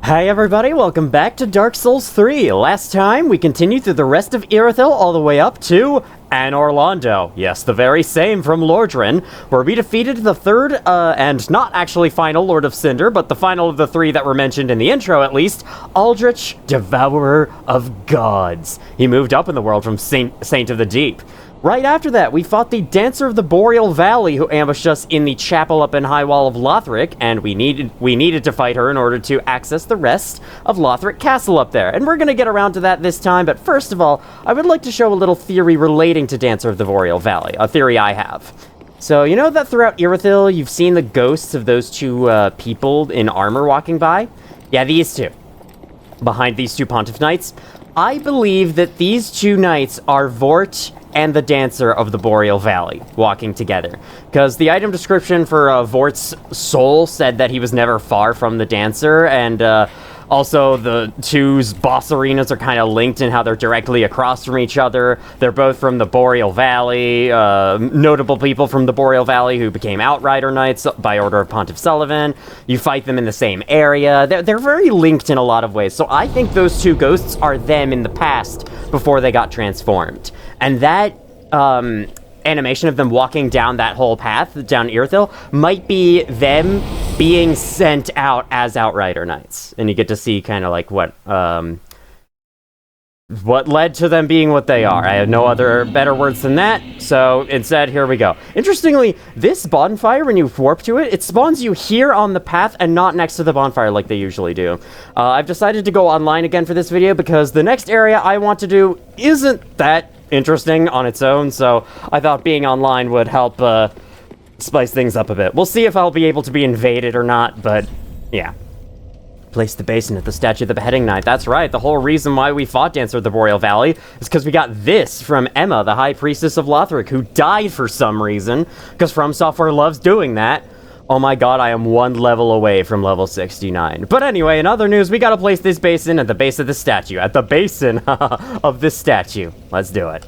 Hi everybody, welcome back to Dark Souls 3. Last time, we continued through the rest of Irithyll all the way up to Anor Londo. Yes, the very same from Lordran, where we defeated the third, and not actually final Lord of Cinder, but the final of the three that were mentioned in the intro at least, Aldrich, Devourer of Gods. He moved up in the world from Saint of the Deep. Right after that, we fought the Dancer of the Boreal Valley, who ambushed us in the chapel up in High Wall of Lothric, and we needed to fight her in order to access the rest of Lothric Castle up there. And we're gonna get around to that this time, but first of all, I would like to show a little theory relating to Dancer of the Boreal Valley, a theory I have. So, you know that throughout Irithyll, you've seen the ghosts of those two people in armor walking by? Yeah, these two. Behind these two Pontiff Knights. I believe that these two knights are Vort and the Dancer of the Boreal Valley walking together. Because the item description for Vort's soul said that he was never far from the Dancer, and also the two's boss arenas are kind of linked in how they're directly across from each other. They're both from the Boreal Valley, notable people from the Boreal Valley who became Outrider Knights by order of Pontiff Sullivan. You fight them in the same area. They're very linked in a lot of ways, so I think those two ghosts are them in the past before they got transformed. And that animation of them walking down that whole path, down Irithyll, might be them being sent out as Outrider Knights. And you get to see kind of like what led to them being what they are. I have no other better words than that, so instead, here we go. Interestingly, this bonfire, when you warp to it, it spawns you here on the path and not next to the bonfire like they usually do. I've decided to go online again for this video because the next area I want to do isn't that interesting on its own, so I thought being online would help spice things up a bit. We'll see if I'll be able to be invaded or not, but yeah. Place the basin at the statue of the Beheading Knight. That's right, the whole reason why we fought Dancer of the Boreal Valley is because we got this from Emma, the High Priestess of Lothric, who died for some reason, because From Software loves doing that. Oh my god, I am one level away from level 69. But anyway, in other news, we gotta place this basin at the base of the statue. At the basin of this statue. Let's do it.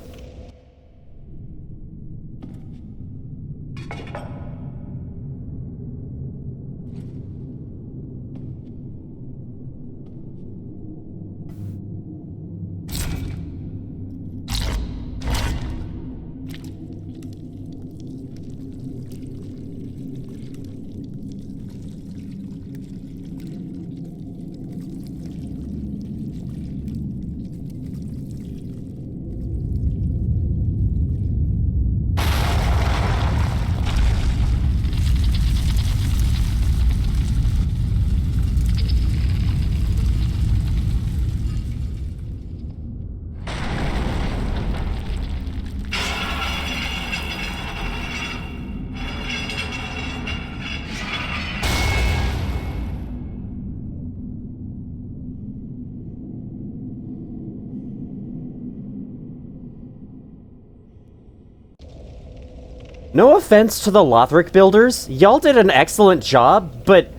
No offense to the Lothric builders, y'all did an excellent job, but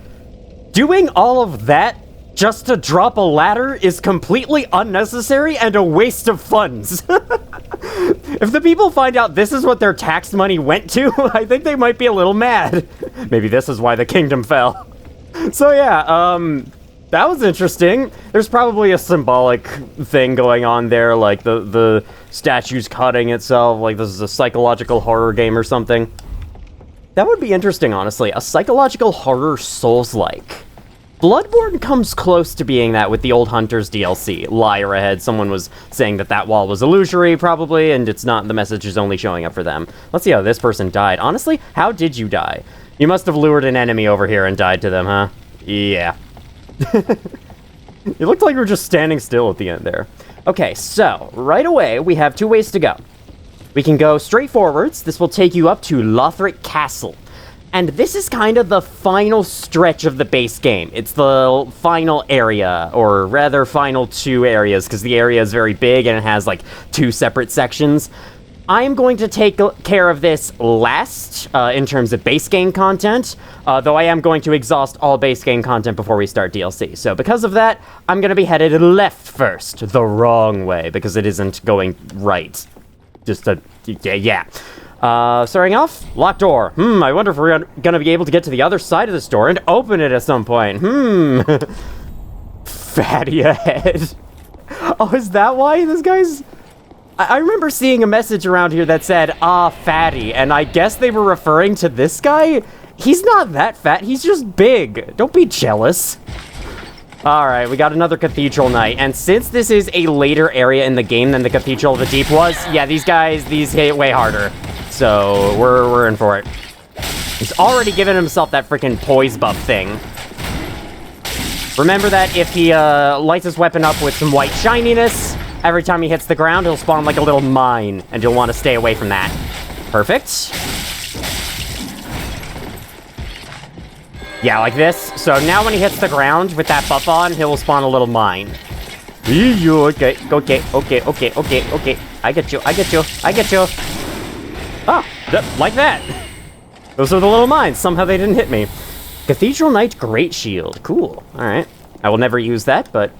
doing all of that just to drop a ladder is completely unnecessary and a waste of funds. If the people find out this is what their tax money went to, I think they might be a little mad. Maybe this is why the kingdom fell. So yeah, that was interesting. There's probably a symbolic thing going on there, like the statue's cutting itself, like this is a psychological horror game or something. That would be interesting, honestly. A psychological horror Souls-like. Bloodborne comes close to being that with the Old Hunters DLC. Liar ahead, someone was saying that that wall was illusory, probably, and it's not, the message is only showing up for them. Let's see how this person died. Honestly, how did you die? You must have lured an enemy over here and died to them, huh? Yeah. It looked like we were just standing still at the end there. Okay, so, right away, we have two ways to go. We can go straight forwards. This will take you up to Lothric Castle. And this is kind of the final stretch of the base game. It's the final area, or rather final two areas, because the area is very big and it has like two separate sections. I am going to take care of this last, in terms of base game content, though I am going to exhaust all base game content before we start DLC. So because of that, I'm going to be headed left first, the wrong way, because it isn't going right. Just a, yeah. Starting off, locked door. I wonder if we're gonna be able to get to the other side of this door and open it at some point. fatty ahead. Oh, is that why this guy's... I remember seeing a message around here that said, ah, fatty, and I guess they were referring to this guy? He's not that fat, he's just big. Don't be jealous. Alright, we got another Cathedral Knight, and since this is a later area in the game than the Cathedral of the Deep was, yeah, these hit way harder. So, we're in for it. He's already given himself that freaking poise buff thing. Remember that if he lights his weapon up with some white shininess, every time he hits the ground, he'll spawn like a little mine, and you'll want to stay away from that. Perfect. Yeah, like this. So now when he hits the ground with that buff on, he'll spawn a little mine. Okay. I get you. Oh, like that. Those are the little mines. Somehow they didn't hit me. Cathedral Knight Great Shield. Cool. Alright. I will never use that, but...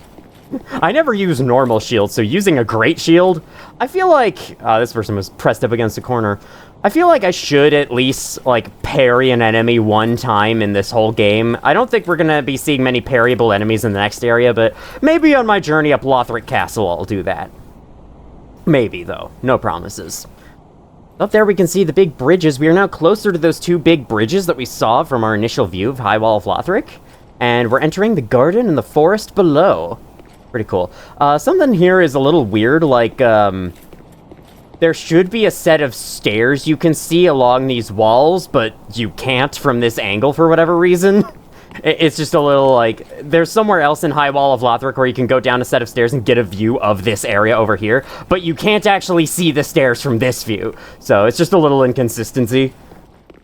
I never use normal shield, so using a Great Shield... I feel like... this person was pressed up against the corner. I feel like I should at least, like, parry an enemy one time in this whole game. I don't think we're gonna be seeing many parryable enemies in the next area, but maybe on my journey up Lothric Castle I'll do that. Maybe, though. No promises. Up there we can see the big bridges. We are now closer to those two big bridges that we saw from our initial view of High Wall of Lothric. And we're entering the garden and the forest below. Pretty cool. Something here is a little weird, like, there should be a set of stairs you can see along these walls, but you can't from this angle for whatever reason. It's just a little, like, there's somewhere else in High Wall of Lothric where you can go down a set of stairs and get a view of this area over here, but you can't actually see the stairs from this view. So it's just a little inconsistency.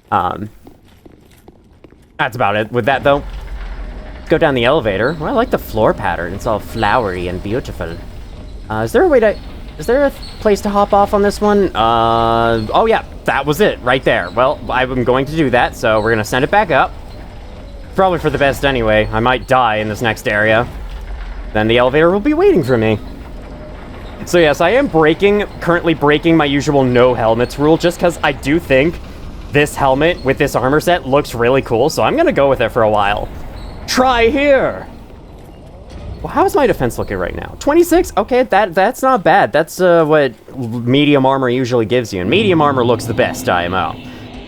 That's about it with that, though. Let's go down the elevator. Well, I like the floor pattern. It's all flowery and beautiful. Is there a way to... Is there a place to hop off on this one? Oh yeah, that was it, right there. Well, I'm going to do that, so we're gonna send it back up. Probably for the best anyway. I might die in this next area. Then the elevator will be waiting for me. So yes, I am currently breaking my usual no helmets rule, just because I do think this helmet with this armor set looks really cool, so I'm gonna go with it for a while. Try here! Well, how's my defense looking right now? 26? Okay, that's not bad. That's what medium armor usually gives you, and medium armor looks the best, IMO.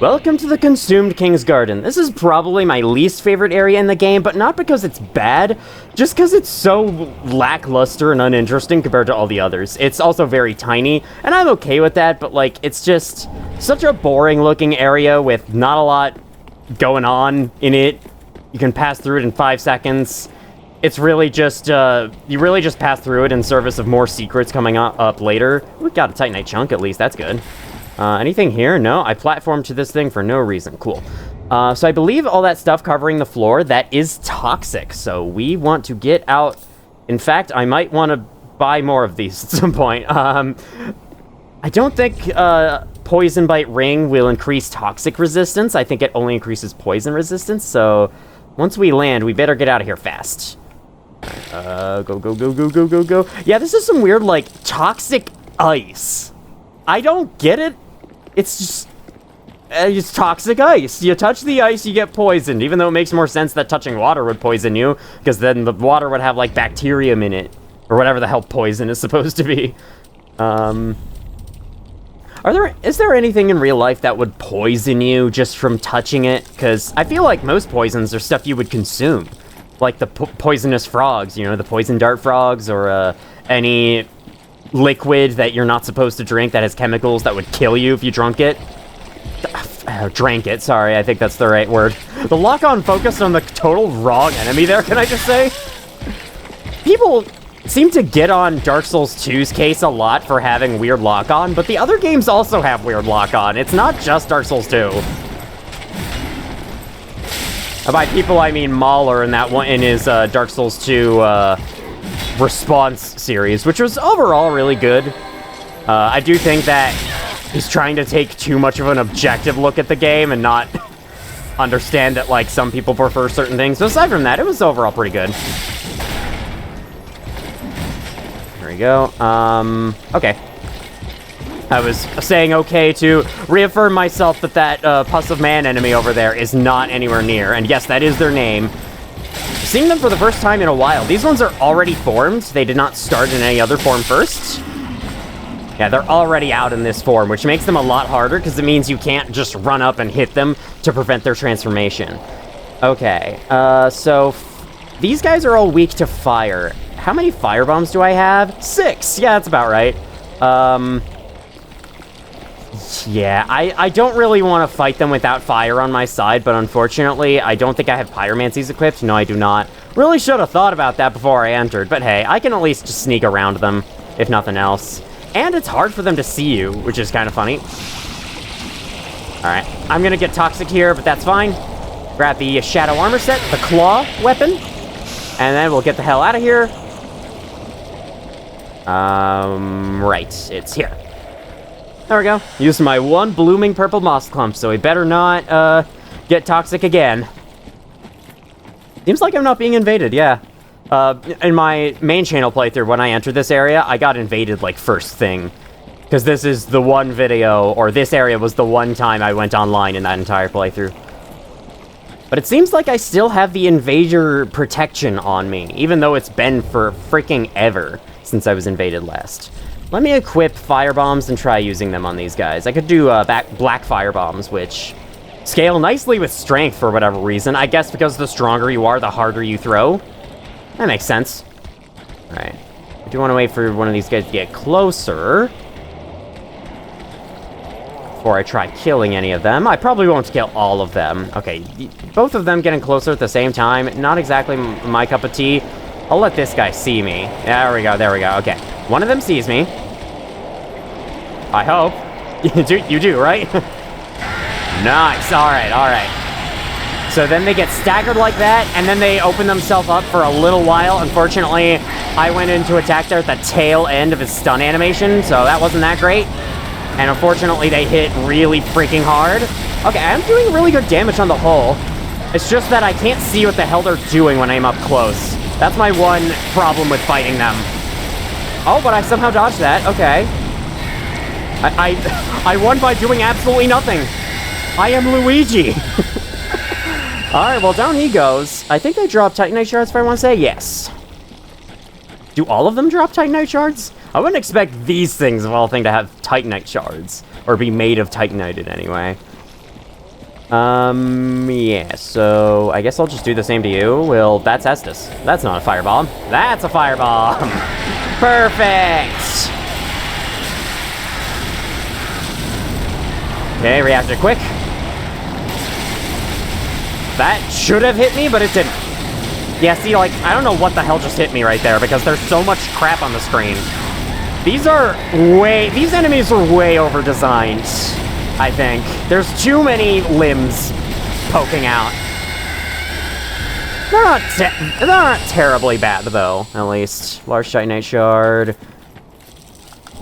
Welcome to the Consumed King's Garden. This is probably my least favorite area in the game, but not because it's bad, just because it's so lackluster and uninteresting compared to all the others. It's also very tiny, and I'm okay with that, but, like, it's just such a boring-looking area with not a lot going on in it. You can pass through it in 5 seconds. It's really just, you really just pass through it in service of more secrets coming up later. We got a Titanite chunk, at least. That's good. Anything here? No, I platformed to this thing for no reason. Cool. So I believe all that stuff covering the floor, that is toxic. So we want to get out. In fact, I might want to buy more of these at some point. I don't think Poison Bite Ring will increase toxic resistance. I think it only increases poison resistance. So once we land, we better get out of here fast. Go. Yeah, this is some weird, like, toxic ice. I don't get it. It's just... it's toxic ice. You touch the ice, you get poisoned, even though it makes more sense that touching water would poison you, because then the water would have, like, bacterium in it, or whatever the hell poison is supposed to be. Is there anything in real life that would poison you just from touching it? Because I feel like most poisons are stuff you would consume. Like the poisonous frogs, you know, the poison dart frogs, or any liquid that you're not supposed to drink that has chemicals that would kill you if you drank it. Drank it, sorry, I think that's the right word. The lock-on focused on the total wrong enemy there, can I just say? People seem to get on Dark Souls 2's case a lot for having weird lock-on, but the other games also have weird lock-on. It's not just Dark Souls 2. By people, I mean Mahler in that one in his Dark Souls 2 Response series, which was overall really good. I do think that he's trying to take too much of an objective look at the game and not understand that, like, some people prefer certain things. So aside from that, it was overall pretty good. There we go. Okay. I was saying okay to reaffirm myself that Pus of Man enemy over there is not anywhere near. And yes, that is their name. seeing them for the first time in a while. These ones are already formed. They did not start in any other form first. Yeah, they're already out in this form, which makes them a lot harder because it means you can't just run up and hit them to prevent their transformation. Okay, so these guys are all weak to fire. How many fire bombs do I have? 6. Yeah, that's about right. Yeah, I don't really want to fight them without fire on my side, but unfortunately, I don't think I have pyromancies equipped. No, I do not. Really should have thought about that before I entered, but hey, I can at least just sneak around them, if nothing else. And it's hard for them to see you, which is kind of funny. Alright, I'm gonna get toxic here, but that's fine. Grab the shadow armor set, the claw weapon, and then we'll get the hell out of here. Right, it's here. There we go. Used my one blooming purple moss clump, so we better not, get toxic again. Seems like I'm not being invaded, yeah. In my main channel playthrough, when I entered this area, I got invaded, like, first thing. Because this is the one video, or this area was the one time I went online in that entire playthrough. But it seems like I still have the invader protection on me, even though it's been for freaking ever since I was invaded last. Let me equip fire bombs and try using them on these guys. I could do black fire bombs, which scale nicely with strength for whatever reason. I guess because the stronger you are, the harder you throw. That makes sense. Alright. I do want to wait for one of these guys to get closer before I try killing any of them. I probably won't kill all of them. Okay, both of them getting closer at the same time. Not exactly my cup of tea. I'll let this guy see me. There we go, there we go. Okay, one of them sees me. I hope. You do, right? Nice, alright, alright. So then they get staggered like that, and then they open themselves up for a little while. Unfortunately, I went in to attack there at the tail end of his stun animation, so that wasn't that great. And unfortunately, they hit really freaking hard. Okay, I'm doing really good damage on the whole. It's just that I can't see what the hell they're doing when I'm up close. That's my one problem with fighting them. Oh, but I somehow dodged that. Okay. I won by doing absolutely nothing. I am Luigi. Alright, well, down he goes. I think they drop Titanite shards, if I want to say. Yes. Do all of them drop Titanite shards? I wouldn't expect these things, of all things, to have Titanite shards. Or be made of Titanited, anyway. Yeah, so I guess I'll just do the same to you. Well, that's Estus. That's not a firebomb. That's a firebomb! Perfect! Okay, reactor quick. That should have hit me, but it didn't. Yeah, see, like, I don't know what the hell just hit me right there, because there's so much crap on the screen. These enemies are way over-designed, I think. There's too many limbs poking out. They're not terribly bad, though, at least. Large Titanite shard.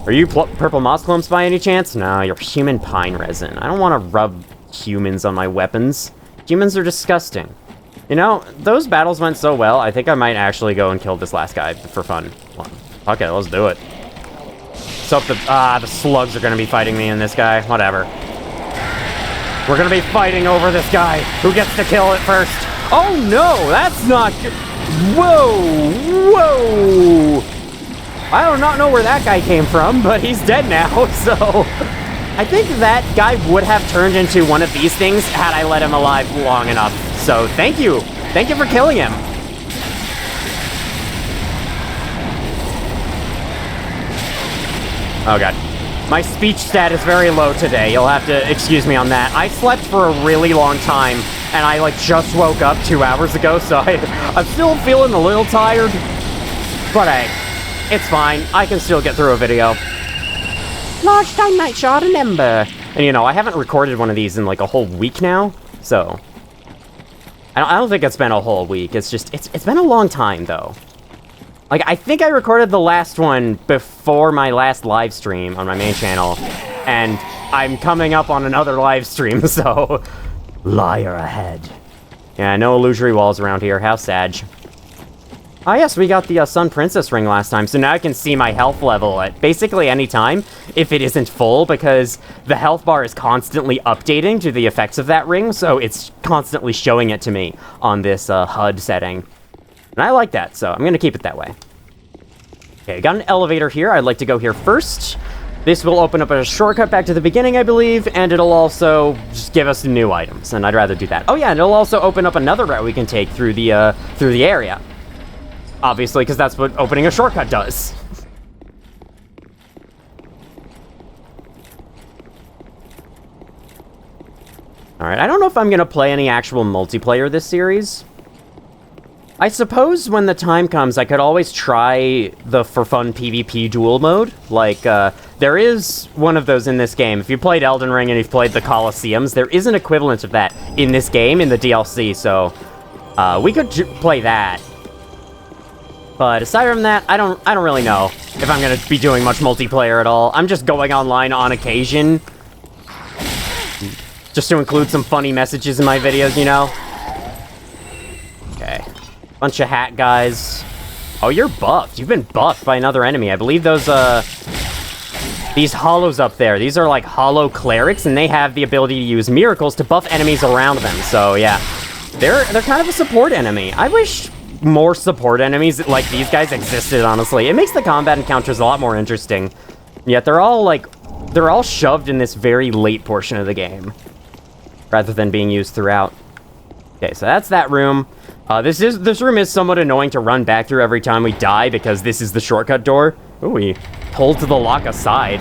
Are you purple moss clumps by any chance? No, you're human pine resin. I don't want to rub humans on my weapons. Humans are disgusting. You know, those battles went so well, I think I might actually go and kill this last guy for fun. Okay, let's do it. So if the slugs are gonna be fighting me and this guy, whatever. We're gonna be fighting over this guy. Who gets to kill it first? Oh no, that's not good. Whoa, whoa. I do not know where that guy came from, but he's dead now, so... I think that guy would have turned into one of these things had I let him alive long enough. So, thank you. Thank you for killing him. Oh god. My speech stat is very low today. You'll have to excuse me on that. I slept for a really long time, and I, like, just woke up 2 hours ago, so I'm still feeling a little tired. But hey, it's fine. I can still get through a video. Large Titanite shard and ember. And you know, I haven't recorded one of these in like a whole week now, so... I don't think it's been a whole week. It's just, it's been a long time, though. Like, I think I recorded the last one before my last live stream on my main channel, and I'm coming up on another live stream, so... Liar ahead. Yeah, no illusory walls around here. How sad. Ah, yes, we got the Sun Princess ring last time, so now I can see my health level at basically any time, if it isn't full, because the health bar is constantly updating to the effects of that ring, so it's constantly showing it to me on this HUD setting. And I like that, so I'm gonna keep it that way. Okay, got an elevator here. I'd like to go here first. This will open up a shortcut back to the beginning, I believe, and it'll also just give us new items, and I'd rather do that. Oh yeah, and it'll also open up another route we can take through the area. Obviously, because that's what opening a shortcut does. Alright, I don't know if I'm gonna play any actual multiplayer this series. I suppose when the time comes, I could always try the for fun PvP duel mode. Like, there is one of those in this game. If you played Elden Ring and you've played the Colosseums, there is an equivalent of that in this game, in the DLC, so we could play that. But aside from that, I don't really know if I'm gonna be doing much multiplayer at all. I'm just going online on occasion, just to include some funny messages in my videos, you know? Okay. Bunch of hat guys. Oh, you're buffed. You've been buffed by another enemy. I believe those, these hollows up there. These are like hollow clerics, and they have the ability to use miracles to buff enemies around them. So, yeah. They're kind of a support enemy. I wish more support enemies like these guys existed, honestly. It makes the combat encounters a lot more interesting. Yet they're all shoved in this very late portion of the game, rather than being used throughout. Okay, so that's that room. This room is somewhat annoying to run back through every time we die, because this is the shortcut door. Ooh, we pulled to the lock aside.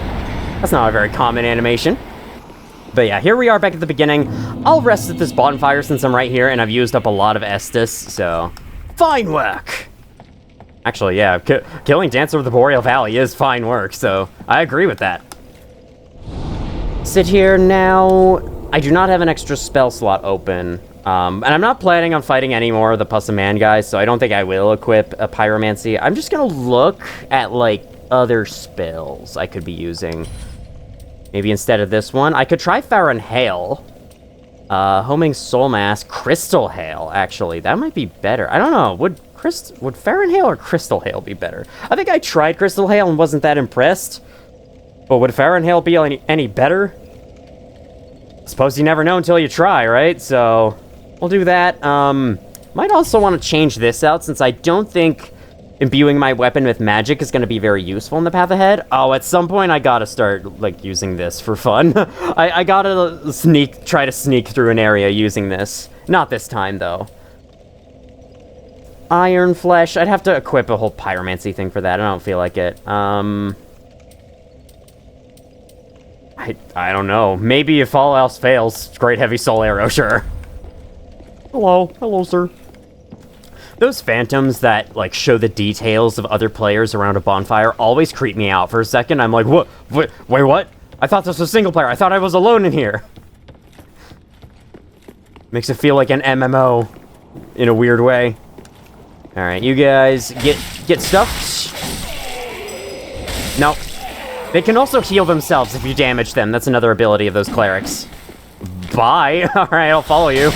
That's not a very common animation. But yeah, here we are back at the beginning. I'll rest at this bonfire since I'm right here, and I've used up a lot of Estus, so... Fine work! Actually, yeah, killing Dancer of the Boreal Valley is fine work, so I agree with that. Sit here now. I do not have an extra spell slot open. And I'm not planning on fighting any more of the Pussaman guys, so I don't think I will equip a Pyromancy. I'm just gonna look at, like, other spells I could be using. Maybe instead of this one, I could try Farron Hail. Homing Soul Mass, Crystal Hail, actually. That might be better. I don't know, would Farron Hail or Crystal Hail be better? I think I tried Crystal Hail and wasn't that impressed. But would Farron Hail be any better? Suppose you never know until you try, right? So... we'll do that. Might also want to change this out, since I don't think imbuing my weapon with magic is going to be very useful in the path ahead. Oh, at some point I gotta start, like, using this for fun. I gotta try to sneak through an area using this. Not this time, though. Iron Flesh. I'd have to equip a whole pyromancy thing for that. I don't feel like it. I don't know. Maybe if all else fails, Great Heavy Soul Arrow, sure. Hello, sir. Those phantoms that, like, show the details of other players around a bonfire always creep me out. For a second, I'm like, what? Wait, what? I thought this was single player. I thought I was alone in here. Makes it feel like an MMO in a weird way. Alright, you guys get stuffed. No. They can also heal themselves if you damage them. That's another ability of those clerics. Bye. Alright, I'll follow you.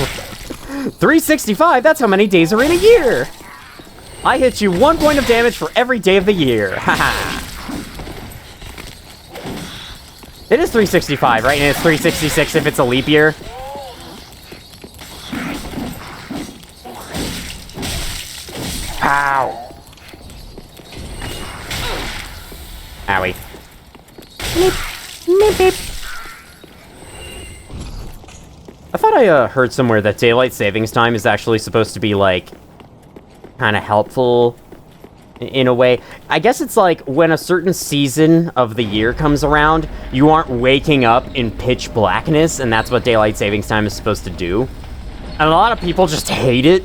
365, that's how many days are in a year! I hit you 1 point of damage for every day of the year. Haha. It is 365, right? And it's 366 if it's a leap year. Ow! Owie. Meep, meep, meep. I thought I heard somewhere that daylight savings time is actually supposed to be, like, kind of helpful in a way. I guess it's like when a certain season of the year comes around, you aren't waking up in pitch blackness, and that's what daylight savings time is supposed to do. And a lot of people just hate it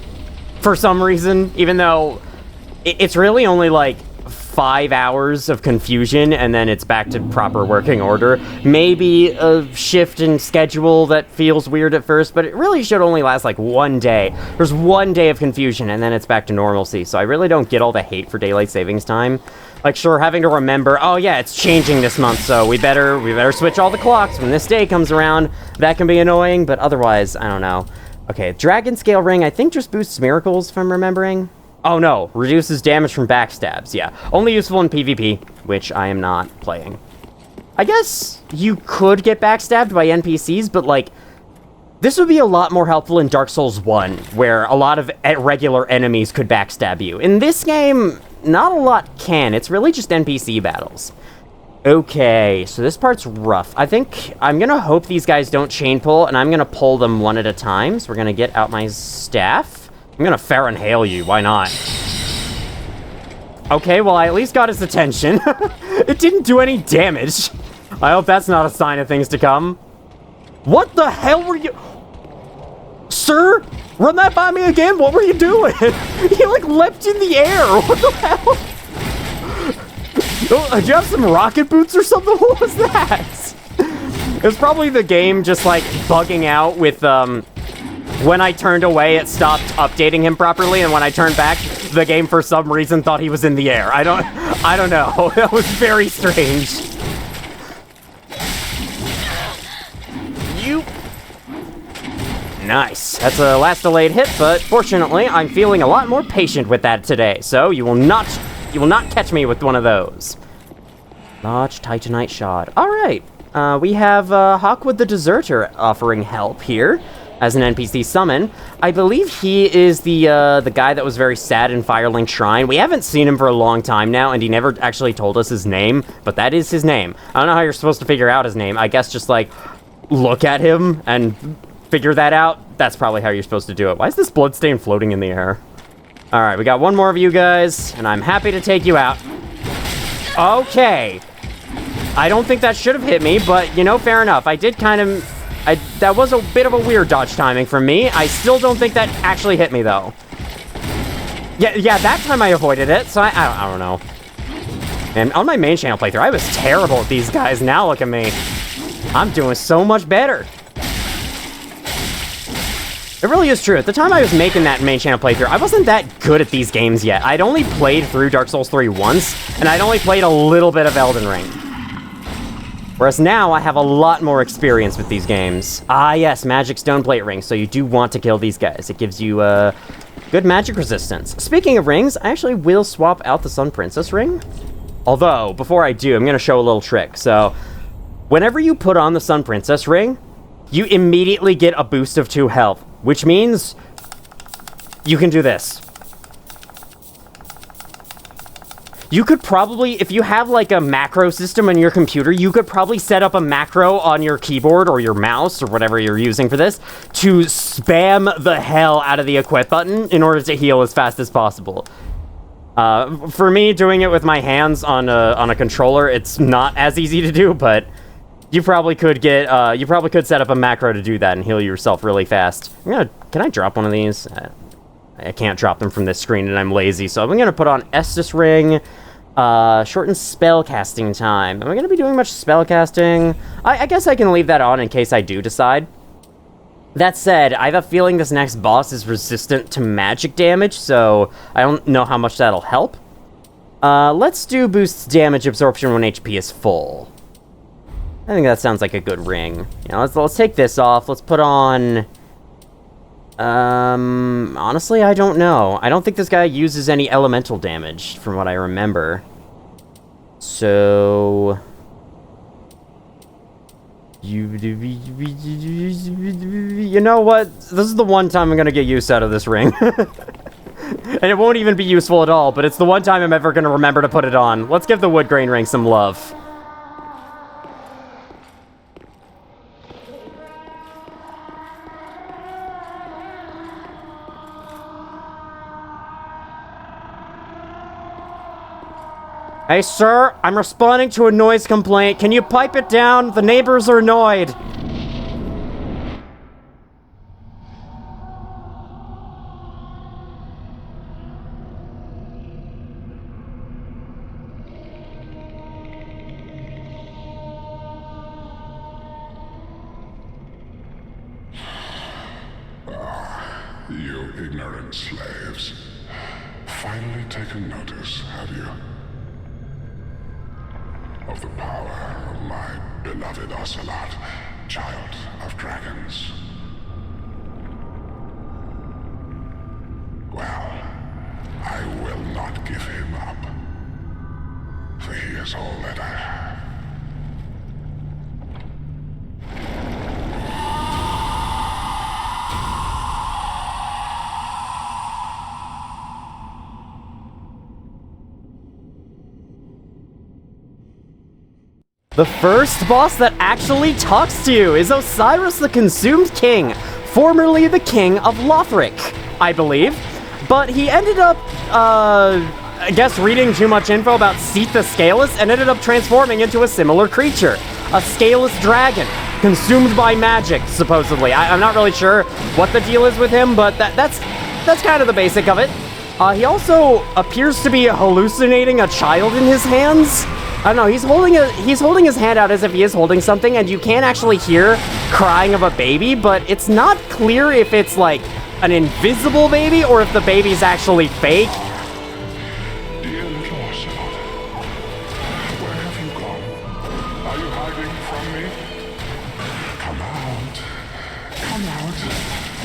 for some reason, even though it's really only, like, 5 hours of confusion, and then it's back to proper working order. Maybe a shift in schedule that feels weird at first, but it really should only last like 1 day. There's 1 day of confusion, and then it's back to normalcy, so I really don't get all the hate for daylight savings time. Like, sure, having to remember, oh yeah, it's changing this month, so we better switch all the clocks when this day comes around. That can be annoying, but otherwise, I don't know. Okay, Dragon Scale Ring, I think just boosts miracles, if I'm remembering. Oh no, reduces damage from backstabs, yeah. Only useful in PvP, which I am not playing. I guess you could get backstabbed by NPCs, but, like, This would be a lot more helpful in Dark Souls 1, where a lot of regular enemies could backstab you. In this game, not a lot can. It's really just NPC battles. Okay, so this part's rough. I think I'm gonna hope these guys don't chain pull, and I'm gonna pull them one at a time. So we're gonna get out my staff. I'm gonna Farron hail you, why not? Okay, well, I at least got his attention. It didn't do any damage. I hope that's not a sign of things to come. What the hell were you... Sir? Run that by me again? What were you doing? He, like, leapt in the air. What the hell? Oh, do you have some rocket boots or something? What was that? It was probably the game just, like, bugging out with, when I turned away, it stopped updating him properly, and when I turned back, the game, for some reason, thought he was in the air. I don't know. That was very strange. Nice. That's a last delayed hit, but fortunately, I'm feeling a lot more patient with that today, so you will not catch me with one of those. Large Titanite shard. All right. We have Hawkwood the Deserter offering help here as an NPC summon. I believe he is the guy that was very sad in Firelink Shrine. We haven't seen him for a long time now, and he never actually told us his name, but that is his name. I don't know how you're supposed to figure out his name. I guess just, like, look at him and figure that out. That's probably how you're supposed to do it. Why is this bloodstain floating in the air? All right, we got one more of you guys, and I'm happy to take you out. Okay. I don't think that should have hit me, but, you know, fair enough. I did kind of... that was a bit of a weird dodge timing from me. I still don't think that actually hit me, though. Yeah, that time I avoided it, so I don't know. And on my main channel playthrough, I was terrible at these guys. Now look at me. I'm doing so much better. It really is true. At the time I was making that main channel playthrough, I wasn't that good at these games yet. I'd only played through Dark Souls 3 once, and I'd only played a little bit of Elden Ring. Whereas now, I have a lot more experience with these games. Ah, yes, Magic Stone Plate Ring, so you do want to kill these guys. It gives you, good magic resistance. Speaking of rings, I actually will swap out the Sun Princess ring. Although, before I do, I'm gonna show a little trick. So, whenever you put on the Sun Princess ring, you immediately get a boost of 2 health, which means you can do this. You could probably, if you have like a macro system on your computer, you could probably set up a macro on your keyboard or your mouse or whatever you're using for this to spam the hell out of the equip button in order to heal as fast as possible. For me, doing it with my hands on a controller, it's not as easy to do, but you probably could get, you probably could set up a macro to do that and heal yourself really fast. Can I drop one of these? I can't drop them from this screen and I'm lazy, so I'm gonna put on Estus Ring, shorten spell casting time. Am I gonna be doing much spell casting? I guess I can leave that on in case I do decide. That said, I have a feeling this next boss is resistant to magic damage, so I don't know how much that'll help. Let's do boosts damage absorption when HP is full. I think that sounds like a good ring. You know, let's take this off. Let's put on... honestly, I don't know. I don't think this guy uses any elemental damage, from what I remember. So... You know what? This is the one time I'm gonna get use out of this ring. And it won't even be useful at all, but it's the one time I'm ever gonna remember to put it on. Let's give the wood grain ring some love. Hey, sir, I'm responding to a noise complaint. Can you pipe it down? The neighbors are annoyed. You ignorant slaves. Finally taken notice, have you? Of the power of my beloved Ocelot, child of dragons. Well, I will not give him up, for he is all that I have. The first boss that actually talks to you is Osiris the Consumed King, formerly the King of Lothric, I believe. But he ended up, I guess reading too much info about Seat the Scaleless and ended up transforming into a similar creature. A scaleless dragon, consumed by magic, supposedly. I'm not really sure what the deal is with him, but that's kind of the basic of it. He also appears to be hallucinating a child in his hands. I don't know, he's holding his hand out as if he is holding something, and you can actually hear crying of a baby, but it's not clear if it's like an invisible baby or if the baby's actually fake. Dear little Ocelot, where have you gone? Are you hiding from me? Come out. Come out.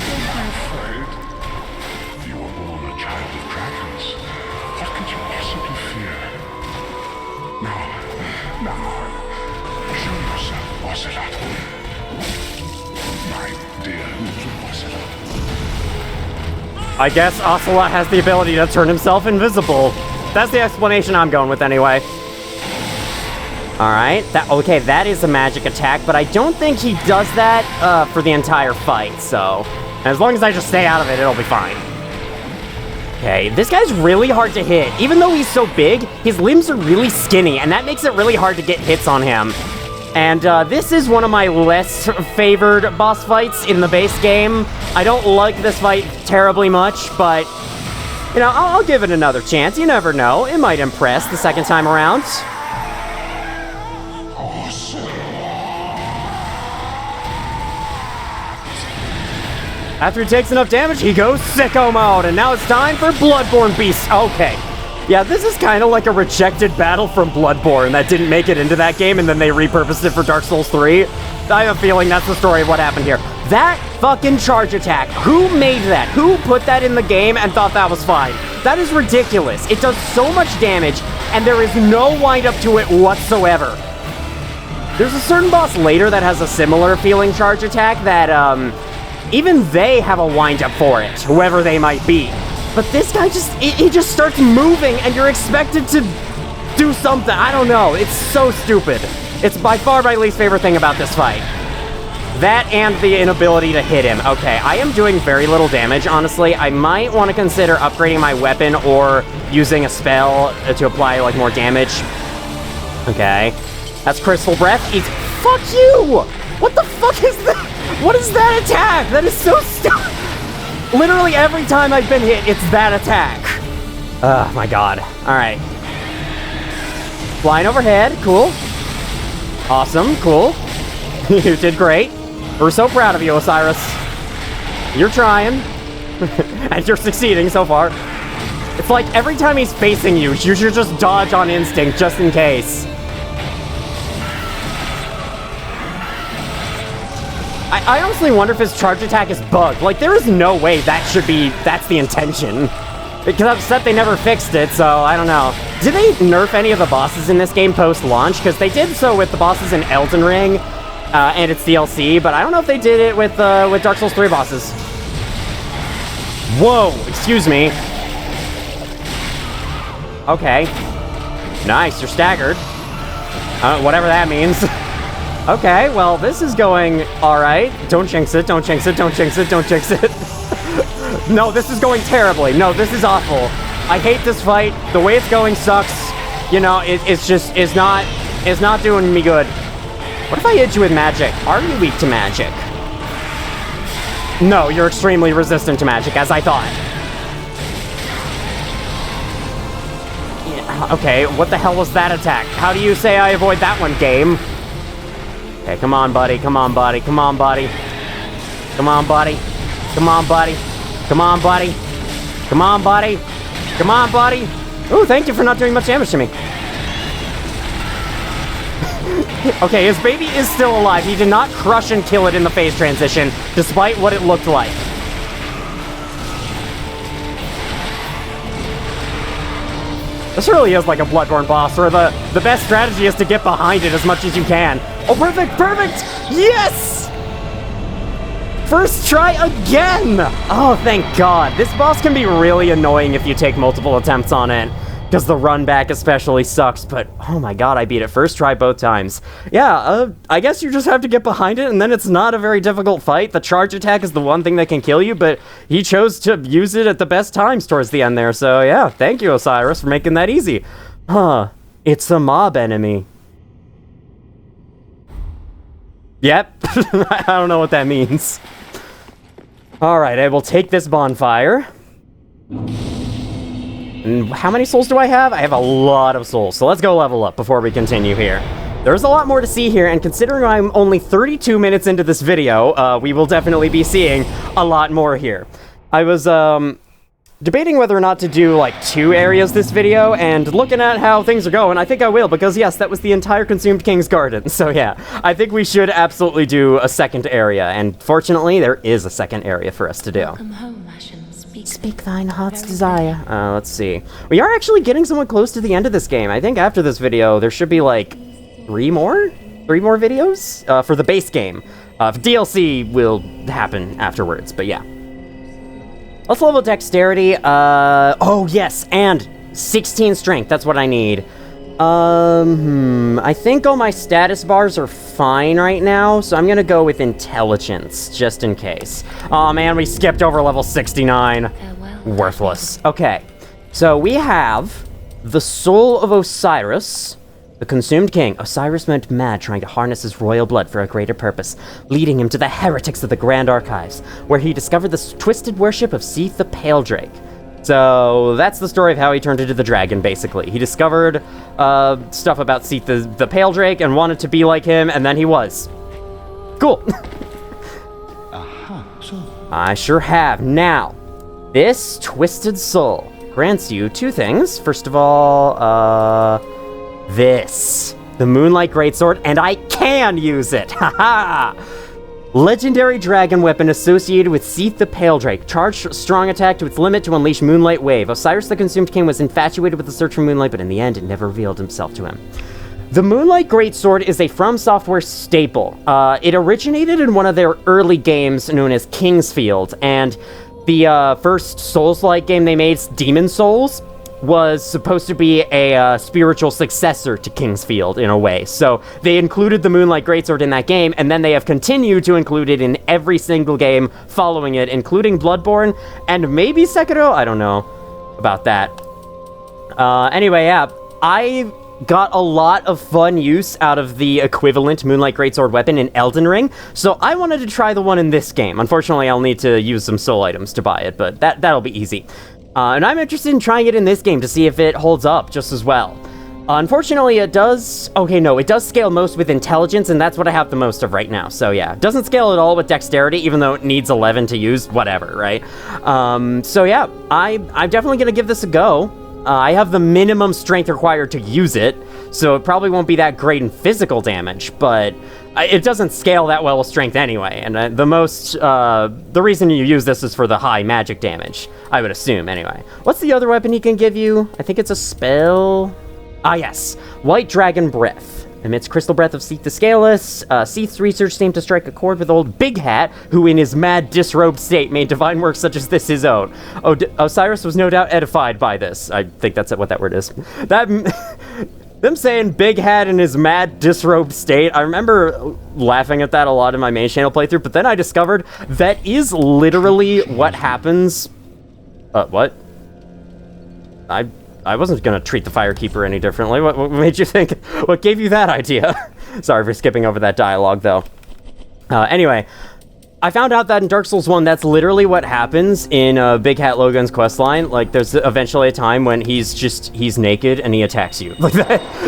Don't be afraid. You were born a child of dragons. What could you possibly fear? Now, show yourself, Ocelot. My dear little Ocelot. I guess Ocelot has the ability to turn himself invisible. That's the explanation I'm going with anyway. Alright, okay, that is a magic attack, but I don't think he does that for the entire fight, so as long as I just stay out of it, it'll be fine. Okay, this guy's really hard to hit. Even though he's so big, his limbs are really skinny, and that makes it really hard to get hits on him. And this is one of my less favored boss fights in the base game. I don't like this fight terribly much, but, you know, I'll give it another chance. You never know. It might impress the second time around. After he takes enough damage, he goes sicko mode, and now it's time for Bloodborne Beast. Okay. Yeah, this is kind of like a rejected battle from Bloodborne that didn't make it into that game, and then they repurposed it for Dark Souls 3. I have a feeling that's the story of what happened here. That fucking charge attack, who made that? Who put that in the game and thought that was fine? That is ridiculous. It does so much damage, and there is no wind-up to it whatsoever. There's a certain boss later that has a similar feeling charge attack that, even they have a wind-up for it, whoever they might be. But this guy he just starts moving, and you're expected to do something. I don't know. It's so stupid. It's by far my least favorite thing about this fight. That and the inability to hit him. Okay, I am doing very little damage, honestly. I might want to consider upgrading my weapon or using a spell to apply, like, more damage. Okay. That's Crystal Breath. Fuck you! What the fuck is that? What is that attack? That is so stupid. Literally every time I've been hit, it's that attack. Oh my god. Alright. Flying overhead. Cool. Awesome. Cool. You did great. We're so proud of you, Osiris. You're trying. And you're succeeding so far. It's like every time he's facing you, you should just dodge on instinct just in case. I honestly wonder if his charge attack is bugged. Like, there is no way that's the intention. Because I'm upset they never fixed it, so I don't know. Did they nerf any of the bosses in this game post-launch? Because they did so with the bosses in Elden Ring and its DLC, but I don't know if they did it with Dark Souls 3 bosses. Whoa, excuse me. Okay. Nice, you're staggered. Whatever that means. Okay, well, this is going alright. Don't jinx it, don't jinx it, don't jinx it, don't jinx it. No, this is going terribly. No, this is awful. I hate this fight. The way it's going sucks. You know, it's not doing me good. What if I hit you with magic? Are you weak to magic? No, you're extremely resistant to magic, as I thought. Yeah, okay, what the hell was that attack? How do you say I avoid that one, game? Okay, come on, buddy. Come on, buddy. Come on, buddy. Come on, buddy. Come on, buddy. Come on, buddy. Come on, buddy. Come on, buddy. Ooh, thank you for not doing much damage to me. Okay, his baby is still alive. He did not crush and kill it in the phase transition, despite what it looked like. This really is like a Bloodborne boss, where the best strategy is to get behind it as much as you can. Oh, perfect, perfect! Yes! First try again! Oh, thank God. This boss can be really annoying if you take multiple attempts on it. because the run back especially sucks, but oh my god, I beat it first try both times. Yeah, I guess you just have to get behind it, and then it's not a very difficult fight. The charge attack is the one thing that can kill you, but he chose to use it at the best times towards the end there, so yeah, thank you, Osiris, for making that easy. Huh, it's a mob enemy. Yep, I don't know what that means. Alright, I will take this bonfire. And how many souls do I have? I have a lot of souls, so let's go level up before we continue here. There's a lot more to see here, and considering I'm only 32 minutes into this video, we will definitely be seeing a lot more here. I was, debating whether or not to do, like, 2 areas this video, and looking at how things are going, I think I will, because, yes, that was the entire Consumed King's Garden, so yeah, I think we should absolutely do a second area, and fortunately, there is a second area for us to do. Welcome home, Ashen. Speak thine heart's desire. Let's see. We are actually getting somewhat close to the end of this game. I think after this video, there should be, like, 3 more videos for the base game. DLC will happen afterwards, but yeah. Let's level dexterity. Oh yes, and 16 strength. That's what I need. I think all my status bars are fine right now, so I'm gonna go with intelligence, just in case. Oh man, we skipped over level 69. Farewell. Worthless. Okay, so we have the Soul of Osiris, the Consumed King. Osiris went mad trying to harness his royal blood for a greater purpose, leading him to the heretics of the Grand Archives, where he discovered the twisted worship of Seath the Pale Drake. So that's the story of how he turned into the dragon, basically. He discovered stuff about Seath the Pale Drake and wanted to be like him, and then he was. Cool. I sure have. Now, this Twisted Soul grants you 2 things. First of all, this. The Moonlight Greatsword, and I can use it! Haha! Legendary dragon weapon associated with Seath the Pale Drake. Charged strong attack to its limit to unleash Moonlight Wave. Osiris the Consumed King was infatuated with the search for Moonlight, but in the end, it never revealed himself to him. The Moonlight Greatsword is a From Software staple. It originated in one of their early games known as Kingsfield, and the first Souls-like game they made, Demon Souls, was supposed to be a spiritual successor to Kingsfield in a way. So they included the Moonlight Greatsword in that game, and then they have continued to include it in every single game following it, including Bloodborne and maybe Sekiro? I don't know about that. Anyway, yeah, I got a lot of fun use out of the equivalent Moonlight Greatsword weapon in Elden Ring, so I wanted to try the one in this game. Unfortunately, I'll need to use some soul items to buy it, but that'll be easy. And I'm interested in trying it in this game to see if it holds up just as well. Unfortunately, it does... Okay, no, it does scale most with intelligence, and that's what I have the most of right now. So yeah, it doesn't scale at all with dexterity, even though it needs 11 to use, whatever, right? So yeah, I'm definitely gonna give this a go. I have the minimum strength required to use it, so it probably won't be that great in physical damage, but it doesn't scale that well with strength anyway, and the reason you use this is for the high magic damage, I would assume, anyway. What's the other weapon he can give you? I think it's a spell... Ah, yes. White Dragon Breath. Amidst crystal breath of Seath the Scaleless, Seath's research seemed to strike a chord with old Big Hat, who in his mad, disrobed state made divine works such as this his own. Osiris was no doubt edified by this. I think that's what that word is. Them saying Big Hat in his mad, disrobed state, I remember laughing at that a lot in my main channel playthrough, but then I discovered that is literally what happens... what? I wasn't gonna treat the Firekeeper any differently. What made you think? What gave you that idea? Sorry for skipping over that dialogue, though. Anyway, I found out that in Dark Souls 1, that's literally what happens in Big Hat Logan's questline. Like, there's eventually a time when he's naked and he attacks you. Like,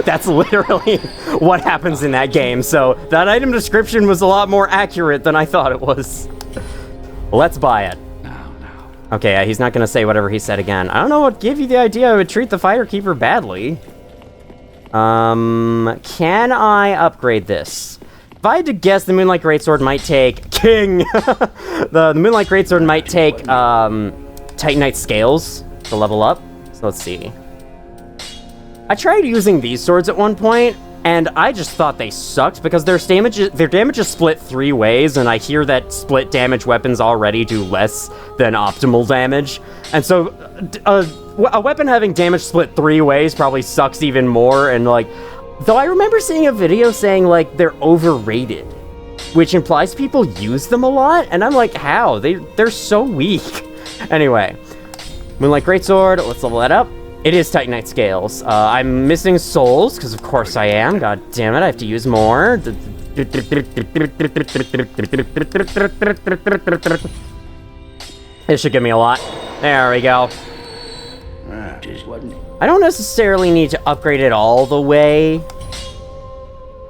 that's literally what happens in that game. So, that item description was a lot more accurate than I thought it was. Let's buy it. Okay, he's not gonna say whatever he said again. I don't know what gave you the idea I would treat the Firekeeper badly. Can I upgrade this? If I had to guess, the Moonlight Greatsword might take... King! the Moonlight Greatsword might take, Titanite Scales to level up. So let's see. I tried using these swords at one point, and I just thought they sucked because their damage is split 3 ways, and I hear that split damage weapons already do less than optimal damage. And so a weapon having damage split 3 ways probably sucks even more, and like, though I remember seeing a video saying like they're overrated, which implies people use them a lot, and I'm like, how? They're so weak. Anyway, Moonlight Greatsword, let's level that up. It is Titanite scales. I'm missing souls, because of course I am. God damn it, I have to use more. This should give me a lot. There we go. I don't necessarily need to upgrade it all the way,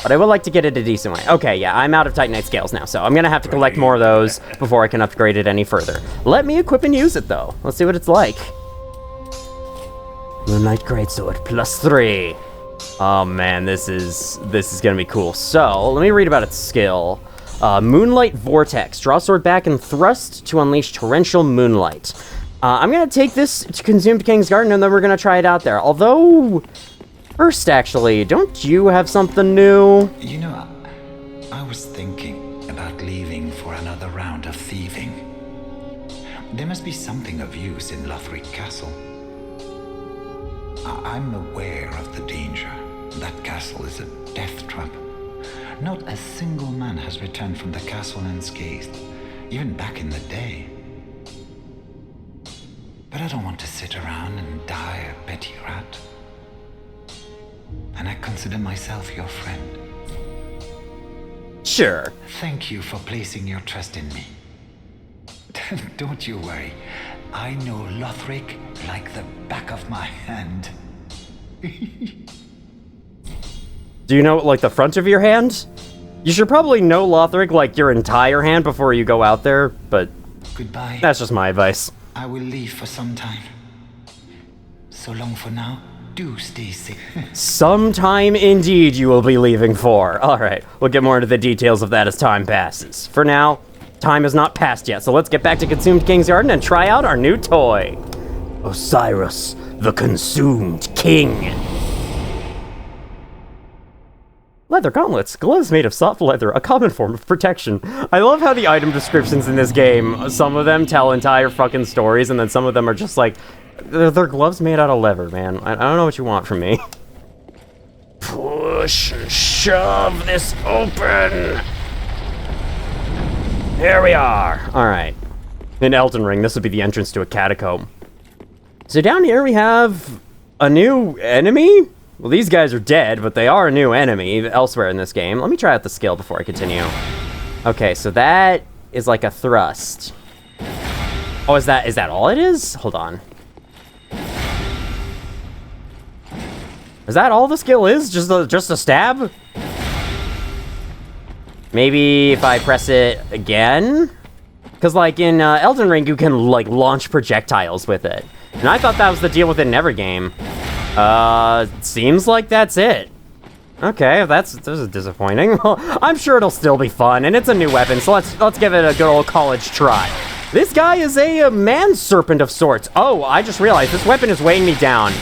but I would like to get it a decent way. Okay, yeah, I'm out of Titanite scales now, so I'm gonna have to collect more of those before I can upgrade it any further. Let me equip and use it, though. Let's see what it's like. Moonlight Greatsword, +3. Oh man, this is gonna be cool. So, let me read about its skill. Moonlight Vortex. Draw sword back and thrust to unleash torrential moonlight. I'm gonna take this to Consumed King's Garden, and then we're gonna try it out there. Although, first actually, don't you have something new? You know, I was thinking about leaving for another round of thieving. There must be something of use in Lothric Castle. I'm aware of the danger. That castle is a death trap. Not a single man has returned from the castle unscathed, even back in the day. But I don't want to sit around and die a petty rat. And I consider myself your friend. Sure. Thank you for placing your trust in me. Don't you worry. I know Lothric like the back of my hand. Do you know, like, the front of your hand? You should probably know Lothric, like, your entire hand before you go out there, but... Goodbye. That's just my advice. I will leave for some time. So long for now. Do stay safe. Sometime indeed you will be leaving for. Alright, we'll get more into the details of that as time passes. For now, time has not passed yet, so let's get back to Consumed King's Garden and try out our new toy. Osiris, the Consumed King. Leather gauntlets. Gloves made of soft leather, a common form of protection. I love how the item descriptions in this game, some of them tell entire fucking stories, and then some of them are just like, they're gloves made out of leather, man. I don't know what you want from me. Push and shove this open. Here we are. Alright. In Elden Ring, this would be the entrance to a catacomb. So down here we have a new enemy? Well, these guys are dead, but they are a new enemy elsewhere in this game. Let me try out the skill before I continue. Okay, so that is like a thrust. Oh, is that all it is? Hold on. Is that all the skill is? Just a stab? Maybe if I press it again? Because, like, in Elden Ring, you can, like, launch projectiles with it. And I thought that was the deal with it in every game. Seems like that's it. Okay, that's disappointing. Well, I'm sure it'll still be fun, and it's a new weapon, so let's give it a good old college try. This guy is a man serpent of sorts. Oh, I just realized this weapon is weighing me down.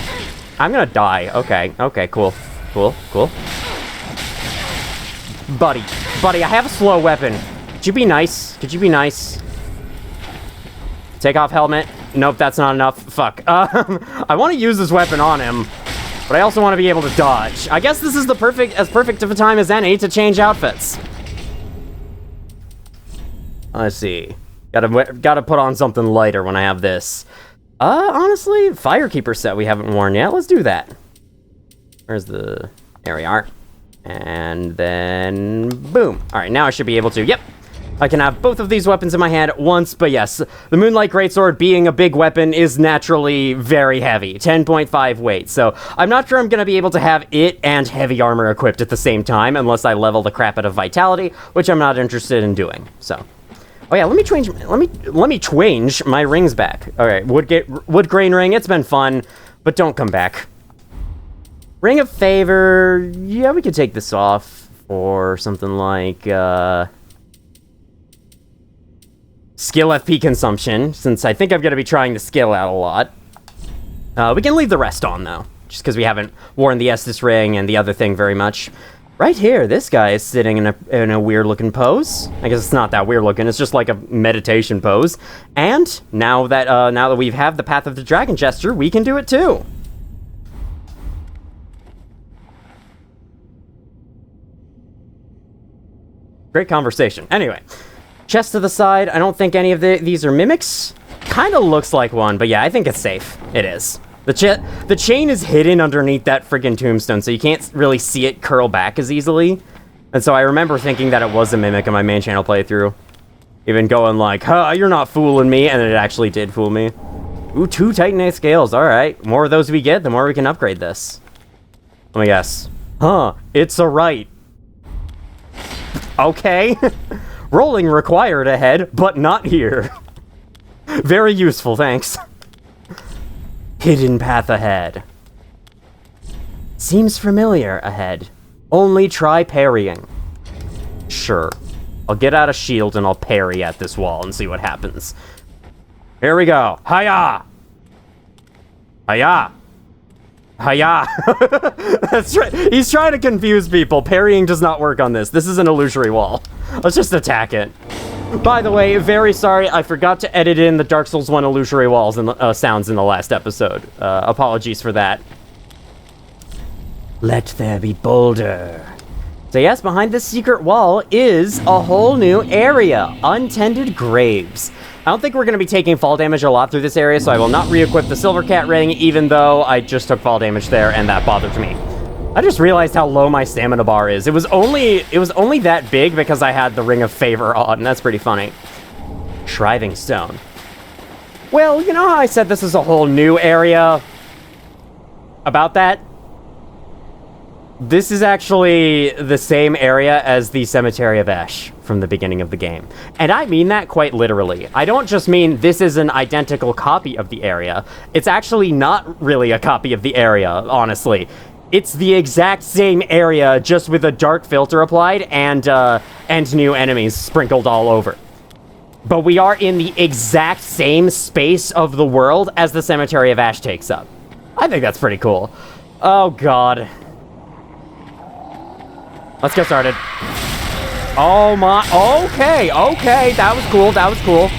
I'm gonna die. Okay, cool. Buddy, I have a slow weapon. Could you be nice? Take off helmet. Nope, that's not enough. Fuck. I want to use this weapon on him, but I also want to be able to dodge. I guess this is as perfect of a time as any to change outfits. Let's see. Gotta put on something lighter when I have this. Honestly, Firekeeper set we haven't worn yet. Let's do that. Where's the... There we are. And then... Boom. Alright, now I should be able to... Yep. I can have both of these weapons in my hand at once, but yes, the Moonlight Greatsword, being a big weapon, is naturally very heavy. 10.5 weight, so I'm not sure I'm going to be able to have it and heavy armor equipped at the same time, unless I level the crap out of Vitality, which I'm not interested in doing, so... Oh yeah, let me change my rings back. Alright, wood grain ring, it's been fun, but don't come back. Ring of Favor, yeah, we could take this off for something like, skill FP consumption, since I think I'm going to be trying to skill out a lot. We can leave the rest on, though, just because we haven't worn the Estus ring and the other thing very much. Right here, this guy is sitting in a weird-looking pose. I guess it's not that weird-looking. It's just like a meditation pose. And now that we have the Path of the Dragon gesture, we can do it too. Great conversation. Anyway, chest to the side. I don't think any of these are mimics. Kind of looks like one, but yeah, I think it's safe. It is. The chain is hidden underneath that friggin' tombstone, so you can't really see it curl back as easily. And so I remember thinking that it was a mimic in my main channel playthrough. Even going like, huh, you're not fooling me, and it actually did fool me. Ooh, 2 Titanate scales, alright. The more of those we get, the more we can upgrade this. Let me guess. Huh, it's a right. Okay. Rolling required ahead, but not here. Very useful, thanks. Hidden path ahead. Seems familiar ahead. Only try parrying. Sure. I'll get out a shield and I'll parry at this wall and see what happens. Here we go. Hiya! Hiya! Hiya! That's right. He's trying to confuse people. Parrying does not work on this. This is an illusory wall. Let's just attack it. By the way, very sorry, I forgot to edit in the Dark Souls 1 illusory walls and sounds in the last episode. Apologies for that. Let there be boulder. So yes, behind this secret wall is a whole new area, Untended Graves. I don't think we're going to be taking fall damage a lot through this area, so I will not re-equip the Silver Cat Ring, even though I just took fall damage there, and that bothered me. I just realized how low my stamina bar is. It was only that big because I had the Ring of Favor on, and that's pretty funny. Shriving Stone. Well, you know how I said this is a whole new area? About that? This is actually the same area as the Cemetery of Ash from the beginning of the game. And I mean that quite literally. I don't just mean this is an identical copy of the area. It's actually not really a copy of the area, honestly. It's the exact same area, just with a dark filter applied and new enemies sprinkled all over. But we are in the exact same space of the world as the Cemetery of Ash takes up. I think that's pretty cool. Oh, God. Let's get started. Oh, my... Okay, that was cool.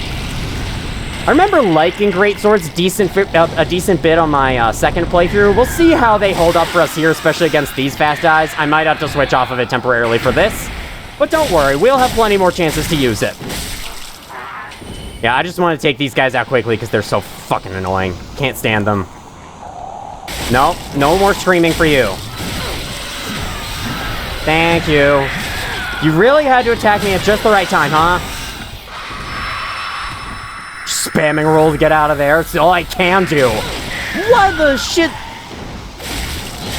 I remember liking greatswords a decent bit on my second playthrough. We'll see how they hold up for us here, especially against these fast guys. I might have to switch off of it temporarily for this. But don't worry, we'll have plenty more chances to use it. Yeah, I just want to take these guys out quickly because they're so fucking annoying. Can't stand them. No, no more screaming for you. Thank you. You really had to attack me at just the right time, huh? Spamming roll to get out of there. It's all I can do. What the shit?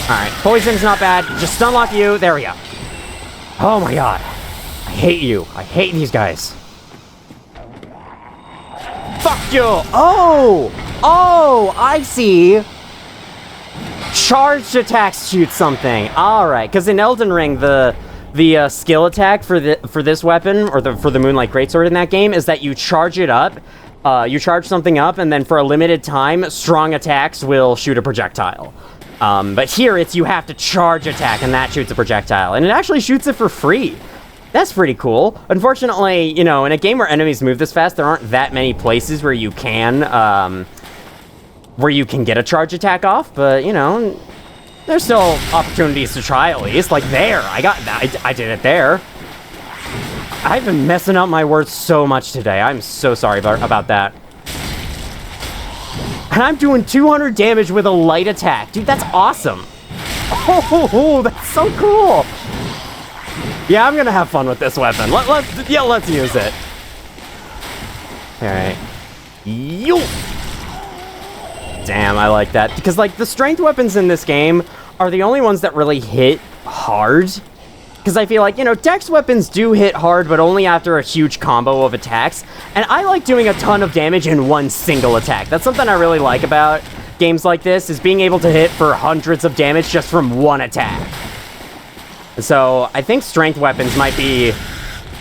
Alright, poison's not bad. Just stunlock you. There we go. Oh my god. I hate you. I hate these guys. Fuck you! Oh! Oh, I see. Charged attacks shoot something. Alright, because in Elden Ring, the skill attack for this weapon, or for the Moonlight Greatsword in that game, is that you charge it up. You charge something up, and then for a limited time, strong attacks will shoot a projectile. But here, it's you have to charge attack, and that shoots a projectile. And it actually shoots it for free. That's pretty cool. Unfortunately, you know, in a game where enemies move this fast, there aren't that many places where you can get a charge attack off. But, you know, there's still opportunities to try at least. Like there, I did it there. I've been messing up my words so much today. I'm so sorry about that. And I'm doing 200 damage with a light attack. Dude, that's awesome. Oh, that's so cool. Yeah, I'm gonna have fun with this weapon. Let's use it. Alright. Yo! Damn, I like that. Because, like, the strength weapons in this game are the only ones that really hit hard. Because I feel like, you know, dex weapons do hit hard, but only after a huge combo of attacks. And I like doing a ton of damage in one single attack. That's something I really like about games like this, is being able to hit for hundreds of damage just from one attack. So, I think strength weapons might be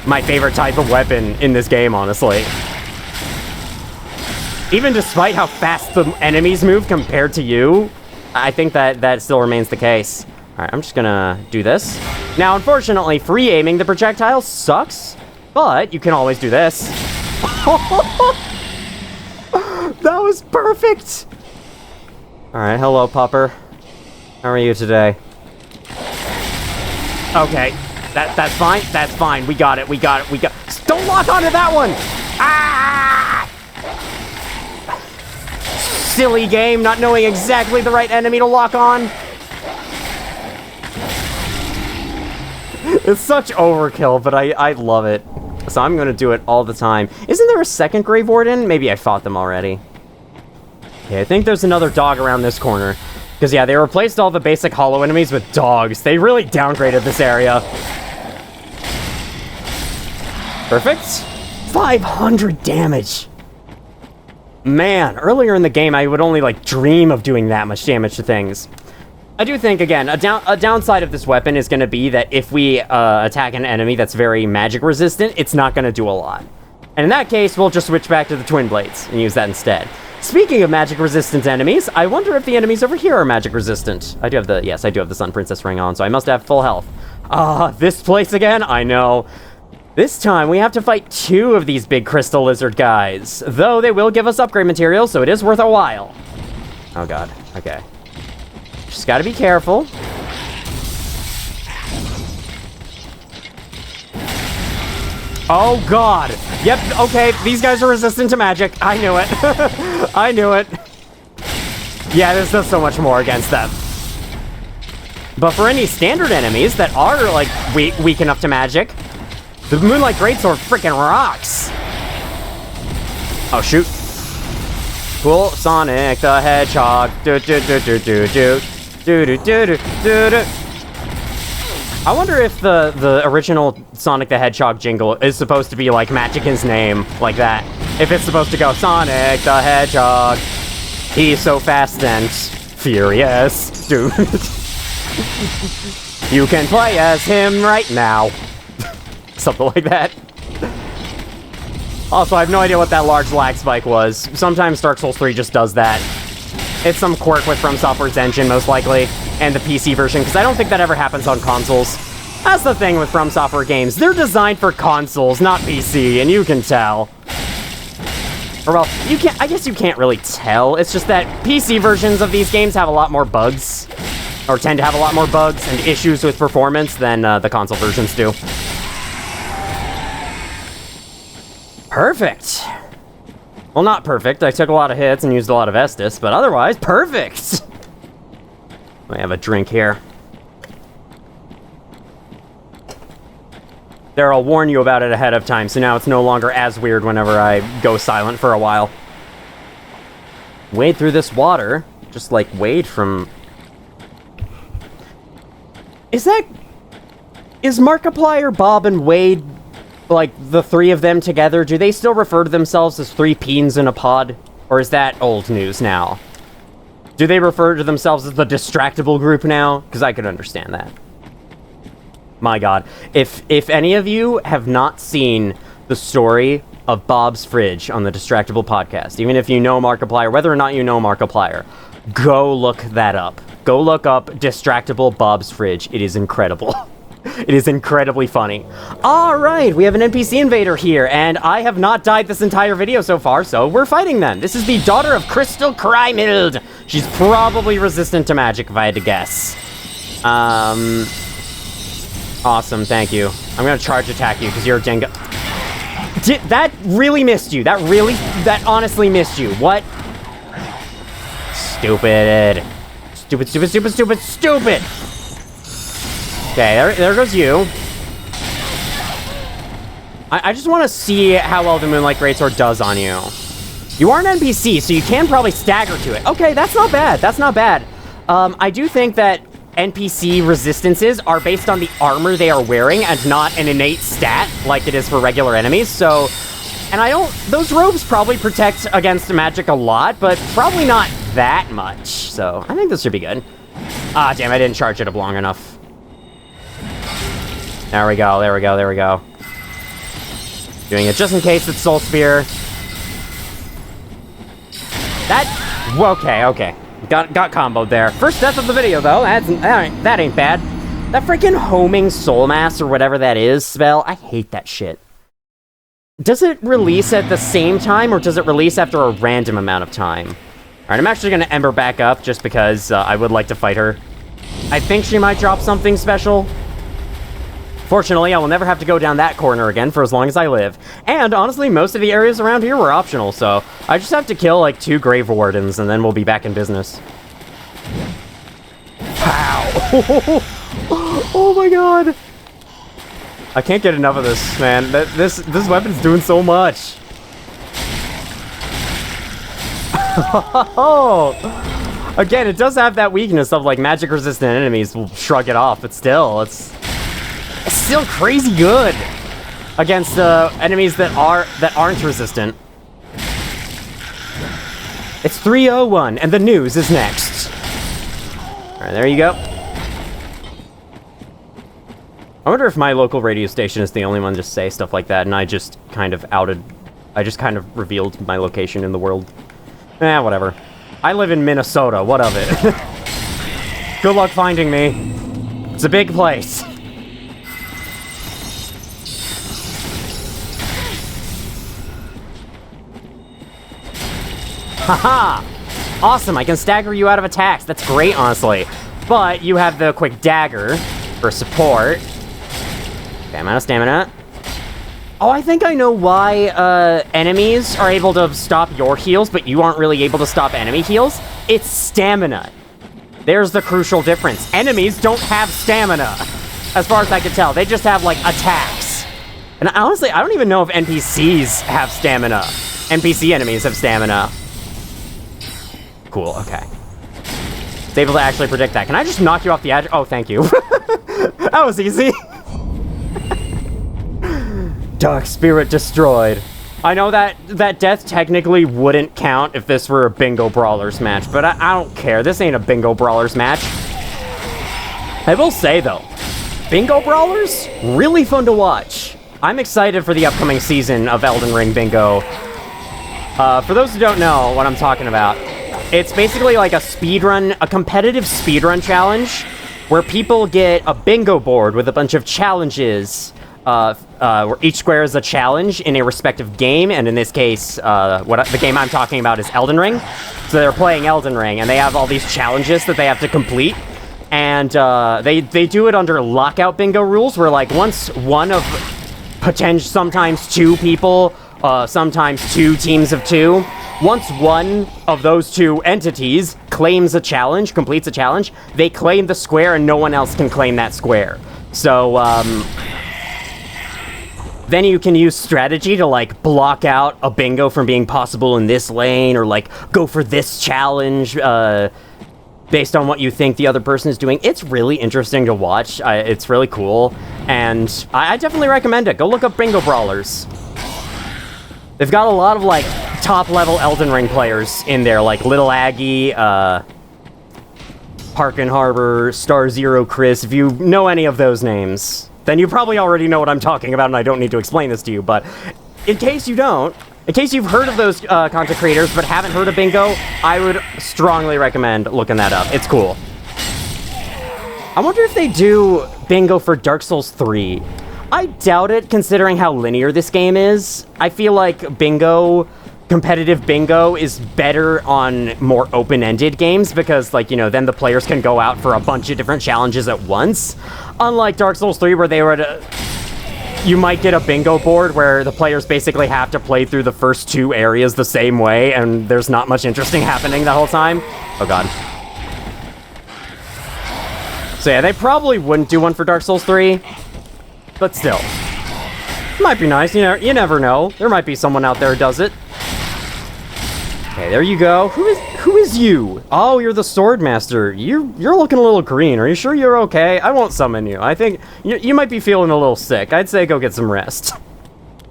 my favorite type of weapon in this game, honestly. Even despite how fast the enemies move compared to you, I think that still remains the case. Alright, I'm just gonna do this. Now, unfortunately, free aiming the projectile sucks, but you can always do this. That was perfect! Alright, hello, Pupper. How are you today? Okay, that's fine, that's fine. We got it. Don't lock onto that one! Ah! Silly game, not knowing exactly the right enemy to lock on. It's such overkill, but I love it. So I'm gonna do it all the time. Isn't there a second Grave Warden? Maybe I fought them already. Okay, I think there's another dog around this corner. Because, yeah, they replaced all the basic hollow enemies with dogs. They really downgraded this area. Perfect. 500 damage. Man, earlier in the game, I would only, like, dream of doing that much damage to things. I do think, again, a downside of this weapon is going to be that if we attack an enemy that's very magic resistant, it's not going to do a lot. And in that case, we'll just switch back to the Twin Blades and use that instead. Speaking of magic-resistant enemies, I wonder if the enemies over here are magic-resistant. Yes, I do have the Sun Princess ring on, so I must have full health. This place again? I know. This time, we have to fight 2 of these big crystal lizard guys. Though, they will give us upgrade materials, so it is worth a while. Oh god, okay. Just gotta be careful. Oh god! Yep, okay, these guys are resistant to magic. I knew it. I knew it. Yeah, this does so much more against them. But for any standard enemies that are, like, weak enough to magic, the Moonlight Greatsword freaking rocks. Oh, shoot. Cool, Sonic the Hedgehog. I wonder if the original Sonic the Hedgehog jingle is supposed to be like Magickin's name, like that. If it's supposed to go, Sonic the Hedgehog, he's so fast and furious, dude. You can play as him right now. Something like that. Also, I have no idea what that large lag spike was. Sometimes Dark Souls 3 just does that. It's some quirk with From Software's engine, most likely, and the PC version, because I don't think that ever happens on consoles. That's the thing with From Software games. They're designed for consoles, not PC, and you can tell. Or, well, I guess you can't really tell. It's just that PC versions of these games have a lot more bugs, or tend to have a lot more bugs and issues with performance than the console versions do. Perfect. Well, not perfect. I took a lot of hits and used a lot of Estus, but otherwise, perfect! I have a drink here. There, I'll warn you about it ahead of time, so now it's no longer as weird whenever I go silent for a while. Wade through this water. Just, like, wade from... Is Markiplier, Bob, and Wade... like, the 3 of them together, do they still refer to themselves as 3 peens in a pod? Or is that old news now? Do they refer to themselves as the Distractable group now? Because I could understand that. My god. If any of you have not seen the story of Bob's Fridge on the Distractable podcast, even if you know Markiplier, whether or not you know Markiplier, go look that up. Go look up Distractable Bob's Fridge. It is incredible. It is incredibly funny. Alright, we have an NPC invader here, and I have not died this entire video so far, so we're fighting them. This is the daughter of Crystal Crymild. She's probably resistant to magic, if I had to guess. Awesome, thank you. I'm gonna charge attack you, because you're a Jenga. That really missed you. That honestly missed you. What? Stupid. Stupid. Okay, there goes you. I just want to see how well the Moonlight Greatsword does on you. You are an NPC, so you can probably stagger to it. Okay, that's not bad. I do think that NPC resistances are based on the armor they are wearing and not an innate stat like it is for regular enemies, so... And those robes probably protect against magic a lot, but probably not that much, so I think this should be good. Ah, damn, I didn't charge it up long enough. There we go. Doing it just in case it's Soul Spear. Okay. Got comboed there. First death of the video, though. That ain't bad. That freaking homing soul mass or whatever that is spell, I hate that shit. Does it release at the same time, or does it release after a random amount of time? Alright, I'm actually gonna Ember back up, just because I would like to fight her. I think she might drop something special. Fortunately, I will never have to go down that corner again for as long as I live. And, honestly, most of the areas around here were optional, so I just have to kill, like, 2 Grave Wardens, and then we'll be back in business. Pow! Oh my god! I can't get enough of this, man. This weapon's doing so much. Again, it does have that weakness of, like, magic-resistant enemies will shrug it off, but still, it's still crazy good against enemies that aren't resistant. It's 301, and the news is next. Alright, there you go. I wonder if my local radio station is the only one to say stuff like that, and I just kind of revealed my location in the world. Eh, whatever. I live in Minnesota, what of it? Good luck finding me. It's a big place. Haha! Awesome, I can stagger you out of attacks. That's great, honestly. But you have the quick dagger for support. Okay, I'm out of stamina. Oh, I think I know why enemies are able to stop your heals, but you aren't really able to stop enemy heals. It's stamina. There's the crucial difference. Enemies don't have stamina, as far as I can tell. They just have, like, attacks. And honestly, I don't even know if NPCs have stamina. NPC enemies have stamina. Cool, okay. It's able to actually predict that. Can I just knock you off the edge? Oh, thank you. That was easy. Dark Spirit destroyed. I know that death technically wouldn't count if this were a Bingo Brawlers match, but I don't care. This ain't a Bingo Brawlers match. I will say, though, Bingo Brawlers, really fun to watch. I'm excited for the upcoming season of Elden Ring Bingo. For those who don't know what I'm talking about, it's basically like a competitive speedrun challenge, where people get a bingo board with a bunch of challenges, where each square is a challenge in a respective game, and in this case, the game I'm talking about is Elden Ring. So they're playing Elden Ring, and they have all these challenges that they have to complete, and they do it under lockout bingo rules, where like once one of sometimes 2 people, sometimes 2 teams of 2, once one of those 2 entities claims a challenge, completes a challenge, they claim the square and no one else can claim that square. So, then you can use strategy to, like, block out a bingo from being possible in this lane, or, like, go for this challenge, based on what you think the other person is doing. It's really interesting to watch. It's really cool, and I definitely recommend it. Go look up Bingo Brawlers. They've got a lot of, like, top-level Elden Ring players in there, like Little Aggie, Parkin Harbor, Star Zero Chris. If you know any of those names, then you probably already know what I'm talking about, and I don't need to explain this to you, but in case you don't, in case you've heard of those content creators but haven't heard of Bingo, I would strongly recommend looking that up. It's cool. I wonder if they do Bingo for Dark Souls 3. I doubt it, considering how linear this game is. I feel like Bingo, competitive Bingo, is better on more open-ended games because, like, you know, then the players can go out for a bunch of different challenges at once. Unlike Dark Souls 3, where you might get a bingo board where the players basically have to play through the first 2 areas the same way, and there's not much interesting happening the whole time. Oh god. So yeah, they probably wouldn't do one for Dark Souls 3. But still, it might be nice. You never know. There might be someone out there who does it. Okay, there you go. Who is you? Oh, you're the Sword Master. You're looking a little green. Are you sure you're okay? I won't summon you. I think you might be feeling a little sick. I'd say go get some rest.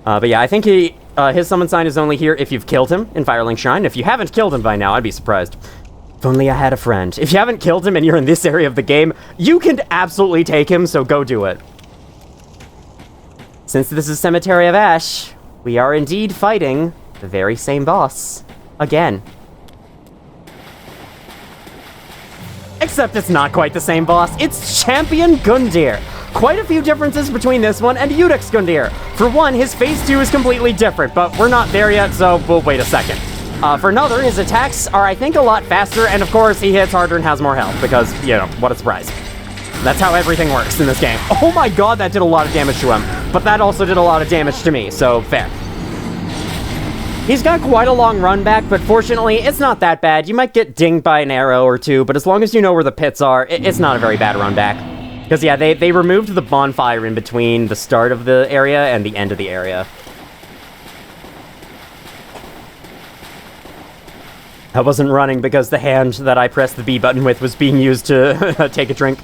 But yeah, I think his summon sign is only here if you've killed him in Firelink Shrine. If you haven't killed him by now, I'd be surprised. If only I had a friend. If you haven't killed him and you're in this area of the game, you can absolutely take him, so go do it. Since this is Cemetery of Ash, we are indeed fighting the very same boss again. Except it's not quite the same boss. It's Champion Gundyr. Quite a few differences between this one and Udex Gundyr. For one, his phase 2 is completely different, but we're not there yet, so we'll wait a second. For another, his attacks are, I think, a lot faster, and of course, he hits harder and has more health, because, you know, what a surprise. That's how everything works in this game. Oh my god, that did a lot of damage to him, but that also did a lot of damage to me, so fair. He's got quite a long run back, but fortunately, it's not that bad. You might get dinged by an arrow or two, but as long as you know where the pits are, it's not a very bad run back. Because, yeah, they removed the bonfire in between the start of the area and the end of the area. I wasn't running because the hand that I pressed the B button with was being used to take a drink.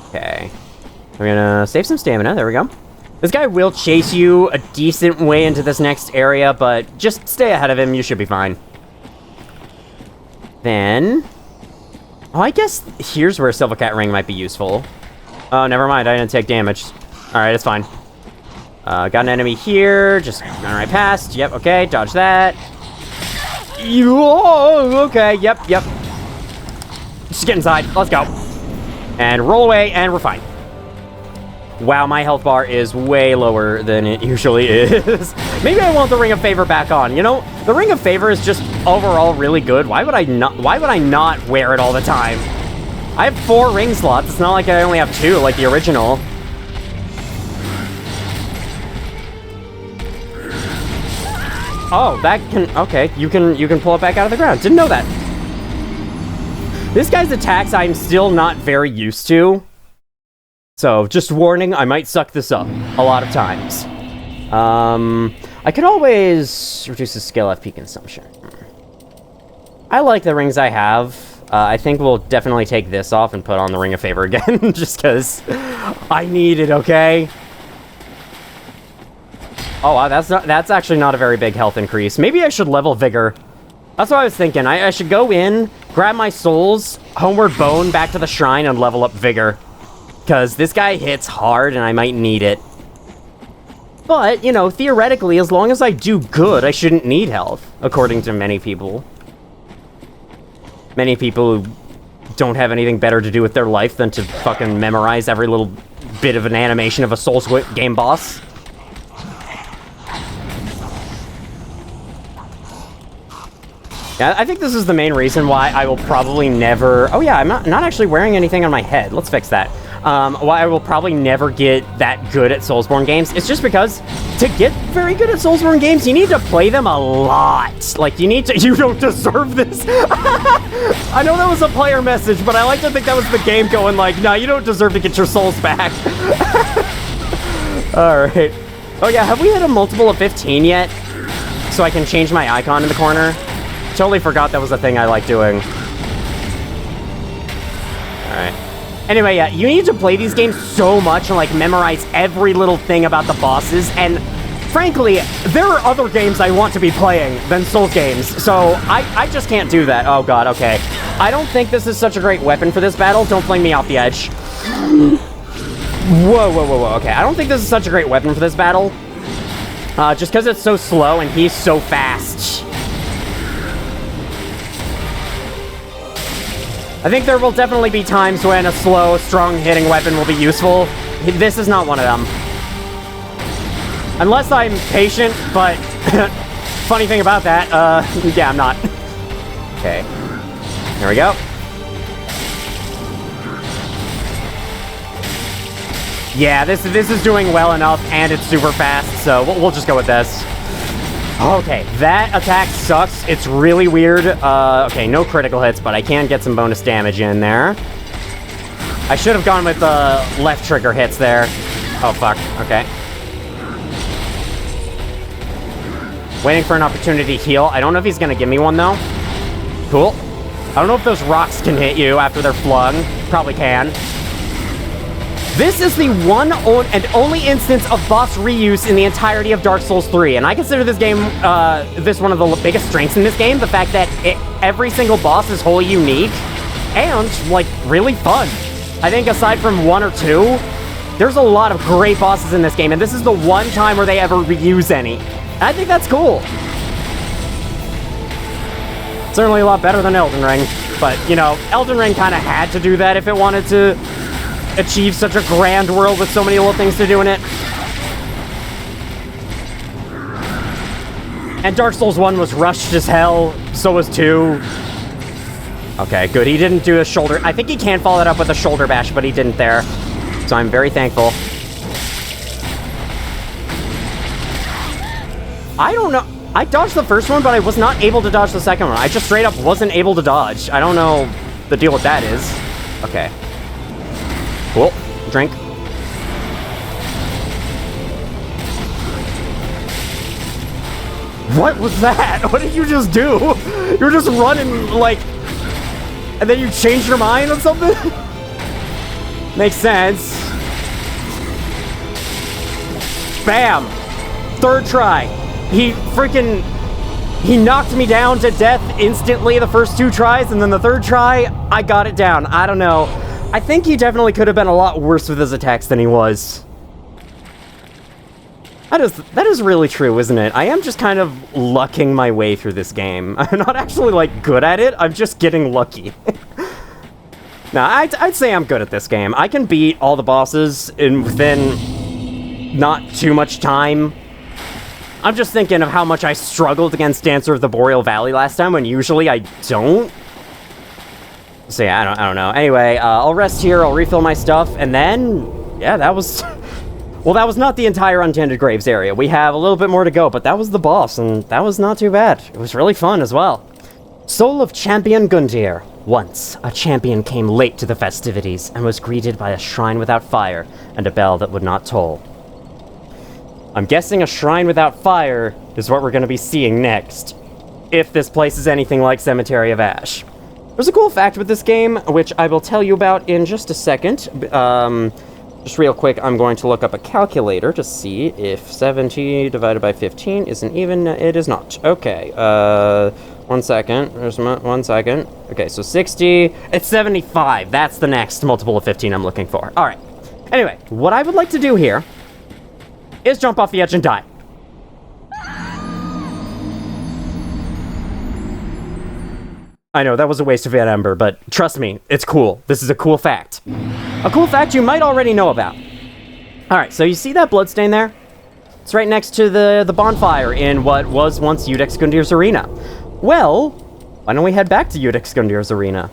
Okay. We're gonna save some stamina. There we go. This guy will chase you a decent way into this next area, but just stay ahead of him. You should be fine. Then... oh, I guess here's where a Silvercat Ring might be useful. Oh, never mind. I didn't take damage. Alright, it's fine. Got an enemy here. Just going right past. Yep, okay. Dodge that. Okay, yep. Just get inside. Let's go. And roll away, and we're fine. Wow, my health bar is way lower than it usually is. Maybe I want the Ring of Favor back on. You know, the Ring of Favor is just overall really good. Why would I not wear it all the time? I have 4 ring slots. It's not like I only have 2 like the original. Oh, that can... okay, you can pull it back out of the ground. Didn't know that. This guy's attacks I'm still not very used to. So, just warning, I might suck this up a lot of times. I could always reduce the skill FP consumption. I like the rings I have. I think we'll definitely take this off and put on the Ring of Favor again, just because I need it, okay? Oh, wow, that's actually not a very big health increase. Maybe I should level Vigor. That's what I was thinking. I should go in, grab my souls, Homeward Bone back to the shrine, and level up Vigor. Because this guy hits hard, and I might need it. But, you know, theoretically, as long as I do good, I shouldn't need health, according to many people. Many people who don't have anything better to do with their life than to fucking memorize every little bit of an animation of a Souls game boss. Yeah, I think this is the main reason why I will probably never... oh yeah, I'm not actually wearing anything on my head. Let's fix that. Why I will probably never get that good at Soulsborne games. It's just because to get very good at Soulsborne games, you need to play them a lot. Like, you need to... you don't deserve this. I know that was a player message, but I like to think that was the game going like, nah, you don't deserve to get your souls back. Alright. Oh yeah, have we hit a multiple of 15 yet? So I can change my icon in the corner? Totally forgot that was a thing I like doing. Alright. Anyway, yeah, you need to play these games so much and, like, memorize every little thing about the bosses, and frankly, there are other games I want to be playing than Souls games, so I just can't do that. Oh god, okay. I don't think this is such a great weapon for this battle. Don't fling me off the edge. Whoa. Okay, I don't think this is such a great weapon for this battle. Just because it's so slow and he's so fast. I think there will definitely be times when a slow, strong hitting weapon will be useful. This is not one of them. Unless I'm patient, but funny thing about that, yeah, I'm not. Okay. There we go. Yeah, this is doing well enough, and it's super fast, so we'll just go with this. Okay, that attack sucks. It's really weird. Okay, no critical hits, but I can get some bonus damage in there. I should have gone with the left trigger hits there. Oh, fuck. Okay. Waiting for an opportunity to heal. I don't know if he's gonna give me one, though. Cool. I don't know if those rocks can hit you after they're flung. Probably can. This is the one and only instance of boss reuse in the entirety of Dark Souls 3, and I consider this game, this one of the biggest strengths in this game, the fact that every single boss is wholly unique, and, like, really fun. I think aside from 1 or 2, there's a lot of great bosses in this game, and this is the one time where they ever reuse any. And I think that's cool. Certainly a lot better than Elden Ring. But, you know, Elden Ring kind of had to do that if it wanted to achieve such a grand world with so many little things to do in it. And Dark Souls 1 was rushed as hell, so was 2. Okay, good. He didn't do a shoulder... I think he can follow that up with a shoulder bash, but he didn't there. So I'm very thankful. I don't know... I dodged the first one, but I was not able to dodge the second one. I just straight up wasn't able to dodge. I don't know the deal with that is. Okay. Cool. Drink. What was that? What did you just do? You were just running, like... And then you changed your mind or something? Makes sense. Bam! Third try. He knocked me down to death instantly the first 2 tries, and then the third try, I got it down. I don't know. I think he definitely could have been a lot worse with his attacks than he was. That is really true, isn't it? I am just kind of lucking my way through this game. I'm not actually, like, good at it. I'm just getting lucky. Nah, I'd say I'm good at this game. I can beat all the bosses within not too much time. I'm just thinking of how much I struggled against Dancer of the Boreal Valley last time, when usually I don't. So yeah, I don't know. Anyway, I'll rest here, I'll refill my stuff, and then... Yeah, that was... Well, that was not the entire Untended Graves area. We have a little bit more to go, but that was the boss, and that was not too bad. It was really fun as well. Soul of Champion Gundyr. Once, a champion came late to the festivities and was greeted by a shrine without fire and a bell that would not toll. I'm guessing a shrine without fire is what we're going to be seeing next, if this place is anything like Cemetery of Ash. There's a cool fact with this game, which I will tell you about in just a second. Just real quick, I'm going to look up a calculator to see if 70 divided by 15 isn't even. It is not. Okay, 1 second. There's 1 second. Okay, so 60. It's 75. That's the next multiple of 15 I'm looking for. All right. Anyway, what I would like to do here is jump off the edge and die. I know, that was a waste of an ember, but trust me, it's cool. This is a cool fact. A cool fact you might already know about. Alright, so you see that bloodstain there? It's right next to the bonfire in what was once Udex Gundyr's arena. Well, why don't we head back to Udex Gundyr's arena?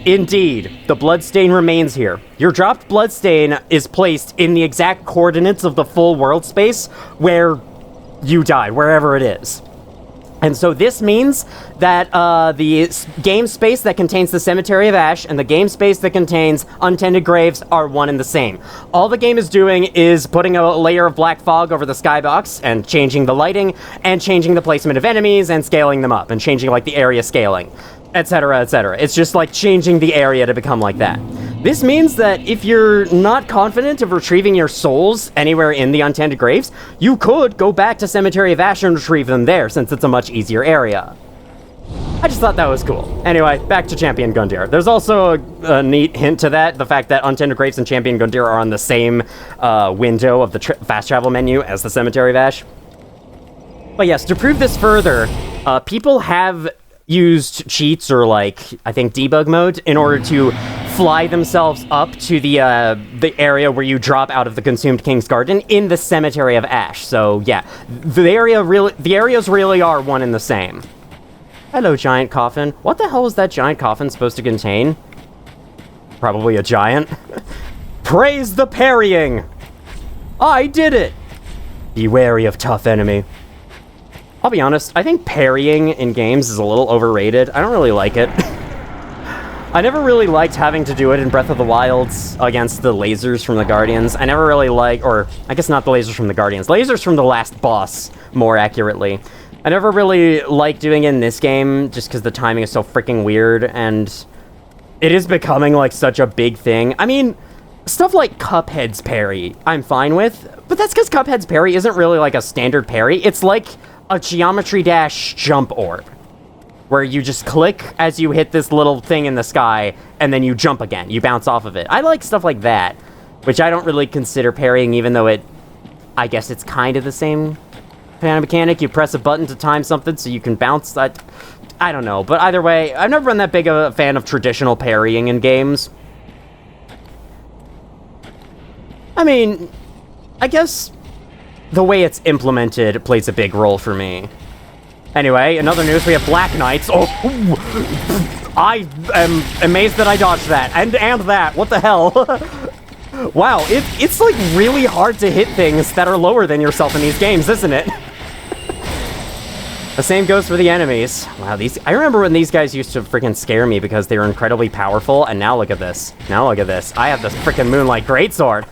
Indeed, the bloodstain remains here. Your dropped bloodstain is placed in the exact coordinates of the full world space where you died, wherever it is. And so this means that the game space that contains the Cemetery of Ash and the game space that contains Untended Graves are one and the same. All the game is doing is putting a layer of black fog over the skybox and changing the lighting and changing the placement of enemies and scaling them up and changing, like, the area scaling, etc., etc. It's just like changing the area to become like that. This means that if you're not confident of retrieving your souls anywhere in the Untended Graves, you could go back to Cemetery of Ash and retrieve them there, since it's a much easier area. I just thought that was cool. Anyway, back to Champion Gundyr. There's also a neat hint to that, the fact that Untended Graves and Champion Gundyr are on the same window of the fast travel menu as the Cemetery of Ash. But yes, to prove this further, people have used cheats or, like, I think debug mode in order to fly themselves up to the area where you drop out of the Consumed King's Garden in the Cemetery of Ash. So yeah, the areas really are one and the same. Hello, giant coffin. What the hell is that giant coffin supposed to contain? Probably a giant. Praise the parrying! I did it! Be wary of tough enemy. I'll be honest, I think parrying in games is a little overrated. I don't really like it. I never really liked having to do it in Breath of the Wilds against the lasers from the Guardians. I never really liked, or I guess not the lasers from the Guardians, lasers from the last boss, more accurately. I never really liked doing it in this game, just because the timing is so freaking weird, and it is becoming, like, such a big thing. I mean, stuff like Cuphead's parry, I'm fine with, but that's because Cuphead's parry isn't really like a standard parry. It's like a Geometry Dash jump orb, where you just click as you hit this little thing in the sky, and then you jump again. You bounce off of it. I like stuff like that. which I don't really consider parrying, even though I guess it's kind of the same kind of mechanic. You press a button to time something so you can bounce. I don't know, but either way, I've never been that big of a fan of traditional parrying in games. I mean, I guess the way it's implemented plays a big role for me. Anyway, another news, we have Black Knights. Oh, I am amazed that I dodged that. And that, what the hell? Wow, it's like really hard to hit things that are lower than yourself in these games, isn't it? The same goes for the enemies. Wow, I remember when these guys used to freaking scare me because they were incredibly powerful, and now look at this. Now look at this. I have this freaking Moonlight Greatsword.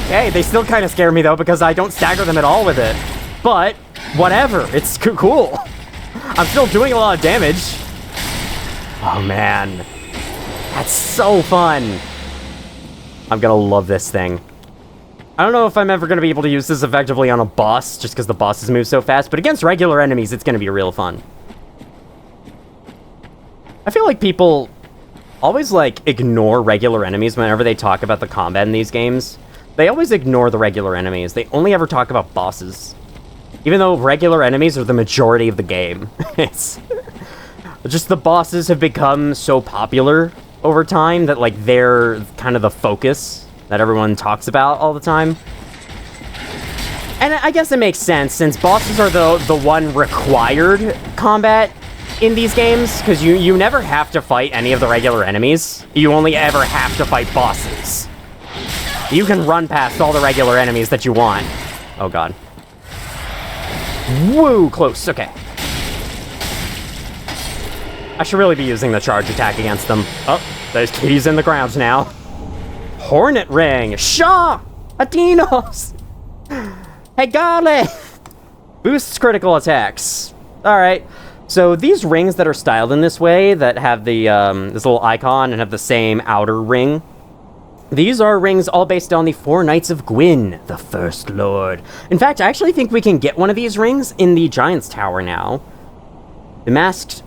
Okay, they still kind of scare me though because I don't stagger them at all with it. But, whatever, it's cool. I'm still doing a lot of damage. Oh man, that's so fun. I'm gonna love this thing. I don't know if I'm ever going to be able to use this effectively on a boss, just because the bosses move so fast, but against regular enemies, it's going to be real fun. I feel like people always, like, ignore regular enemies whenever they talk about the combat in these games. They always ignore the regular enemies. They only ever talk about bosses. Even though regular enemies are the majority of the game. It's just the bosses have become so popular over time that, like, they're kind of the focus that everyone talks about all the time. And I guess it makes sense, since bosses are the one required combat in these games, because you never have to fight any of the regular enemies. You only ever have to fight bosses. You can run past all the regular enemies that you want. Oh god. Woo, close, okay. I should really be using the charge attack against them. Oh, there's keys in the ground now. Hornet Ring! Shaw! Adinos! Hey, golly! Boosts critical attacks. Alright. So these rings that are styled in this way, that have the, this little icon and have the same outer ring, these are rings all based on the 4 Knights of Gwyn, the First Lord. In fact, I actually think we can get one of these rings in the Giant's Tower now. The masked,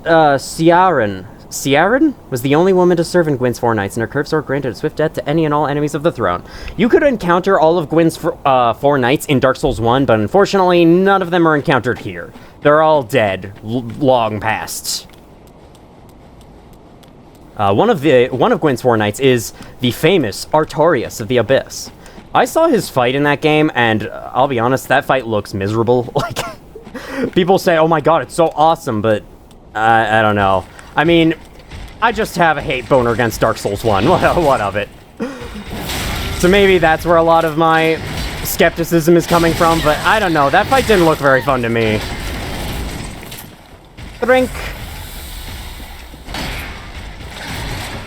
Ciaran was the only woman to serve in Gwyn's 4 Knights, and her curved sword granted a swift death to any and all enemies of the throne. You could encounter all of Gwyn's 4 Knights in Dark Souls 1, but unfortunately, none of them are encountered here. They're all dead, long past. One of Gwyn's 4 Knights is the famous Artorias of the Abyss. I saw his fight in that game, and I'll be honest, that fight looks miserable. Like, people say, oh my god, it's so awesome, but I don't know. I mean, I just have a hate boner against Dark Souls 1. What of it? So maybe that's where a lot of my skepticism is coming from, but I don't know. That fight didn't look very fun to me. Drink.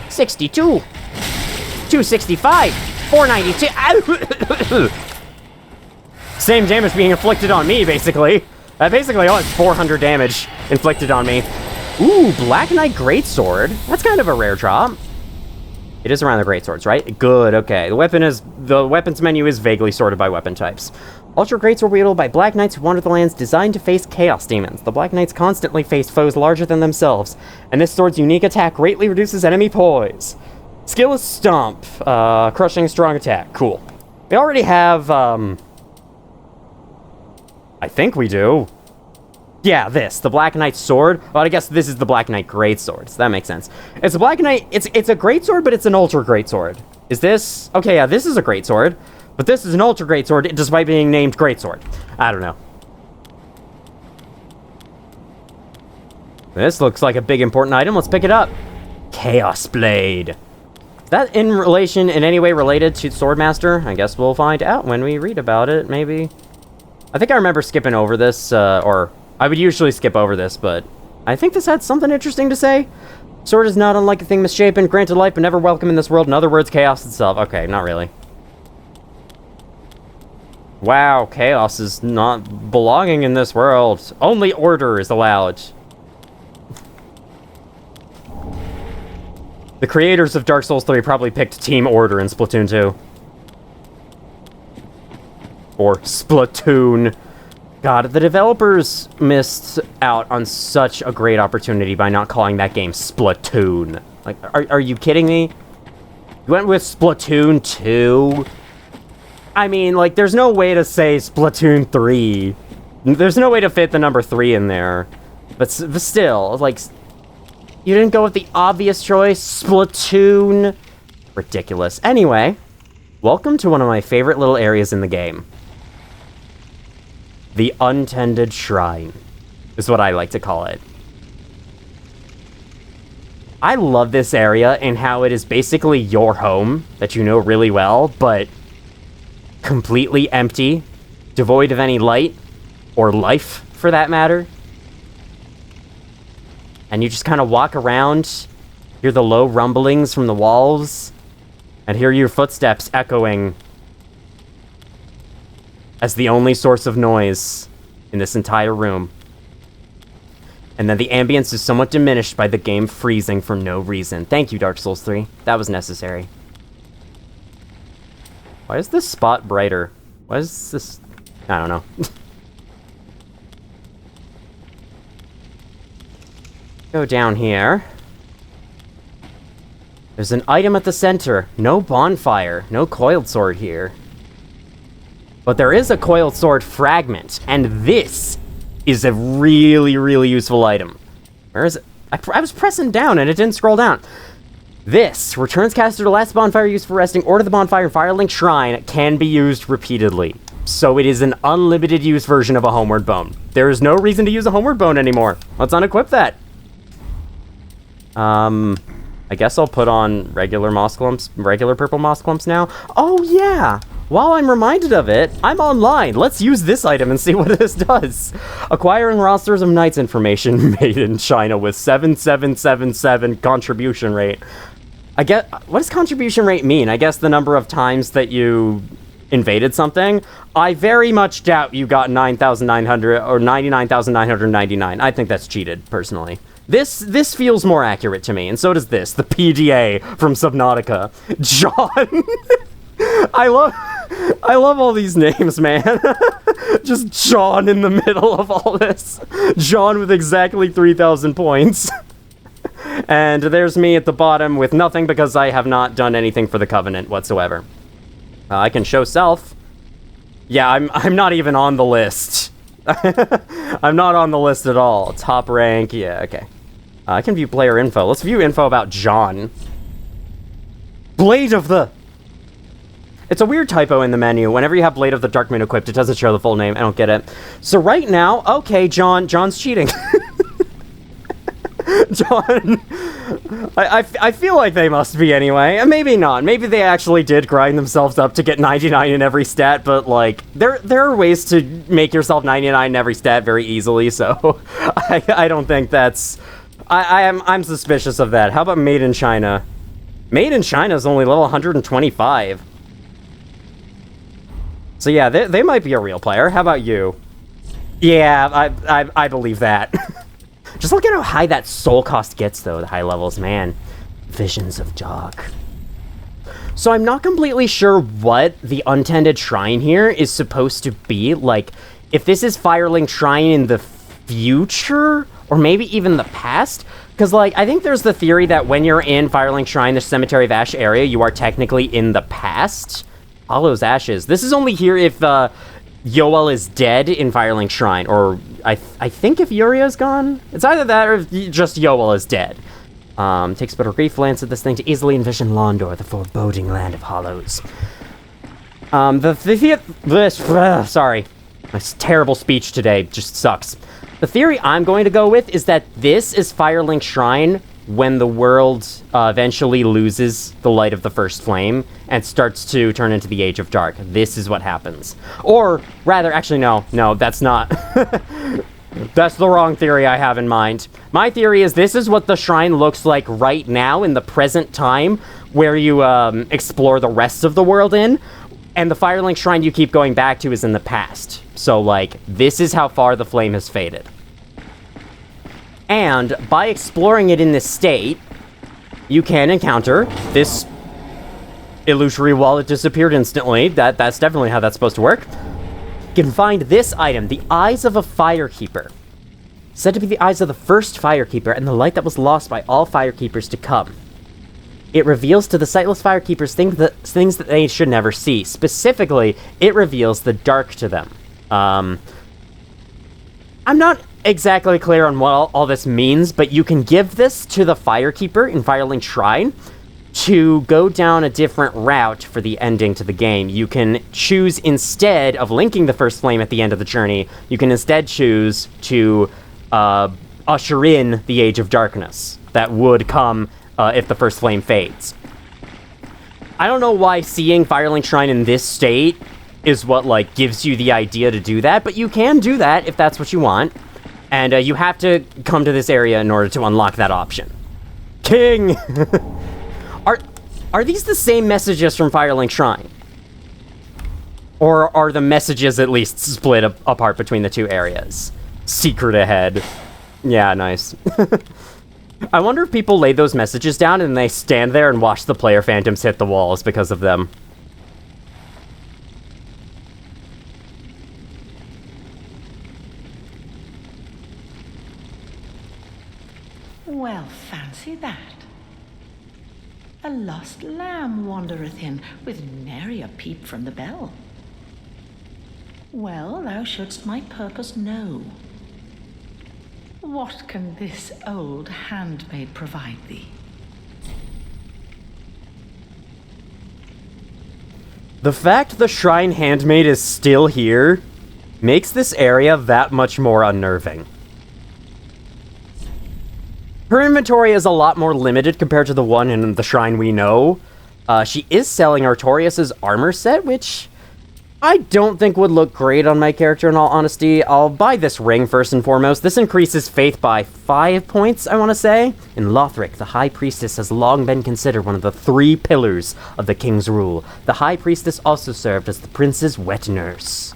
62. 265. 492. Same damage being inflicted on me, basically. Basically, all it's 400 damage inflicted on me. Ooh, Black Knight Greatsword. That's kind of a rare drop. It is around the Greatswords, right? Good, okay. The weapons menu is vaguely sorted by weapon types. Ultra Greatsword wielded by Black Knights who wander the lands designed to face Chaos Demons. The Black Knights constantly face foes larger than themselves, and this sword's unique attack greatly reduces enemy poise. Skill is Stomp. Crushing Strong Attack. Cool. We already have, I think we do. Yeah, the Black Knight Sword. Well, I guess this is the Black Knight Greatsword, so that makes sense. It's a Black Knight, it's a Greatsword, but it's an Ultra Greatsword. Is this? Okay, yeah, this is a Greatsword, but this is an Ultra Greatsword, despite being named Greatsword. I don't know. This looks like a big important item. Let's pick it up. Chaos Blade. Is that in any way related to Swordmaster? I guess we'll find out when we read about it, maybe. I think I remember skipping over this, or I would usually skip over this, but I think this had something interesting to say. Sword is not unlike a thing misshapen, granted life, but never welcome in this world. In other words, chaos itself. Okay, not really. Wow, chaos is not belonging in this world. Only order is allowed. The creators of Dark Souls 3 probably picked Team Order in Splatoon 2. Or Splatoon. God, the developers missed out on such a great opportunity by not calling that game Splatoon. Like, are you kidding me? You went with Splatoon 2. I mean, like, there's no way to say Splatoon 3. There's no way to fit the number 3 in there. But still, like, you didn't go with the obvious choice, Splatoon. Ridiculous. Anyway, welcome to one of my favorite little areas in the game. The Untended Shrine is what I like to call it. I love this area and how it is basically your home that you know really well, but completely empty, devoid of any light, or life, for that matter. And you just kind of walk around, hear the low rumblings from the walls, and hear your footsteps echoing as the only source of noise in this entire room. And then the ambience is somewhat diminished by the game freezing for no reason. Thank you, Dark Souls 3. That was necessary. Why is this spot brighter? Why is this... I don't know. Go down here. There's an item at the center. No bonfire. No coiled sword here. But there is a coiled sword fragment. And this is a really, really useful item. Where is it? I was pressing down and it didn't scroll down. This returns caster to last bonfire used for resting or to the bonfire in Firelink Shrine can be used repeatedly. So it is an unlimited use version of a homeward bone. There is no reason to use a homeward bone anymore. Let's unequip that. I guess I'll put on regular moss clumps, regular purple moss clumps now. Oh yeah! While I'm reminded of it, I'm online. Let's use this item and see what this does. Acquiring rosters of knights information made in China with 7777 contribution rate. I get, what does contribution rate mean? I guess the number of times that you invaded something. I very much doubt you got 9,900 or 99,999. I think that's cheated, personally. This feels more accurate to me, and so does this. The PDA from Subnautica. John. I love all these names, man. Just John in the middle of all this. John with exactly 3,000 points. And there's me at the bottom with nothing because I have not done anything for the Covenant whatsoever. I can show self. Yeah, I'm not even on the list. I'm not on the list at all. Top rank, yeah, okay. I can view player info. Let's view info about John. Blade of the... It's a weird typo in the menu. Whenever you have Blade of the Dark Moon equipped, it doesn't show the full name. I don't get it. So right now, okay, John's cheating. John... I feel like they must be anyway. And maybe not. Maybe they actually did grind themselves up to get 99 in every stat, but, like, there are ways to make yourself 99 in every stat very easily, so I don't think that's... I'm suspicious of that. How about Made in China? Made in China is only level 125. So yeah, they might be a real player. How about you? Yeah, I believe that. Just look at how high that soul cost gets, though, the high levels, man. Visions of Dark. So I'm not completely sure what the Untended Shrine here is supposed to be. Like, if this is Firelink Shrine in the future, or maybe even the past. Because, like, I think there's the theory that when you're in Firelink Shrine, the Cemetery of Ash area, you are technically in the past. Hollow's Ashes. This is only here if Yoel is dead in Firelink Shrine, or I think if Yuria's gone. It's either that or just Yoel is dead. Takes but a brief glance at this thing to easily envision Londor, the foreboding land of hollows. Sorry. My terrible speech today just sucks. The theory I'm going to go with is that this is Firelink Shrine when the world eventually loses the light of the first flame and starts to turn into the Age of Dark. This is what happens. Or, rather, actually, no, that's not. That's the wrong theory I have in mind. My theory is this is what the shrine looks like right now in the present time where you explore the rest of the world in, and the Firelink Shrine you keep going back to is in the past. So, like, this is how far the flame has faded. And by exploring it in this state, you can encounter this illusory wall that disappeared instantly. That's definitely how that's supposed to work. You can find this item, the Eyes of a Firekeeper. Said to be the eyes of the first Firekeeper and the light that was lost by all Firekeepers to come. it reveals to the sightless firekeepers things that they should never see. Specifically, it reveals the dark to them. I'm not exactly clear on what all this means, but you can give this to the firekeeper in Firelink Shrine to go down a different route for the ending to the game. You can choose, instead of linking the first flame at the end of the journey, you can instead choose to usher in the Age of Darkness that would come if the first flame fades. I don't know why seeing Firelink Shrine in this state is what, like, gives you the idea to do that, but you can do that if that's what you want. And you have to come to this area in order to unlock that option. King! Are these the same messages from Firelink Shrine? Or are the messages at least split apart between the two areas? Secret ahead. Yeah, nice. I wonder if people lay those messages down and they stand there and watch the player phantoms hit the walls because of them. Well, fancy that. A lost lamb wandereth in, with nary a peep from the bell. Well, thou shouldst my purpose know. What can this old handmaid provide thee? The fact the shrine handmaid is still here makes this area that much more unnerving. Her inventory is a lot more limited compared to the one in the shrine we know. She is selling Artorias' armor set, which I don't think would look great on my character, in all honesty. I'll buy this ring first and foremost. This increases faith by 5 points, I want to say. In Lothric, the High Priestess has long been considered one of the 3 pillars of the king's rule. The High Priestess also served as the prince's wet nurse.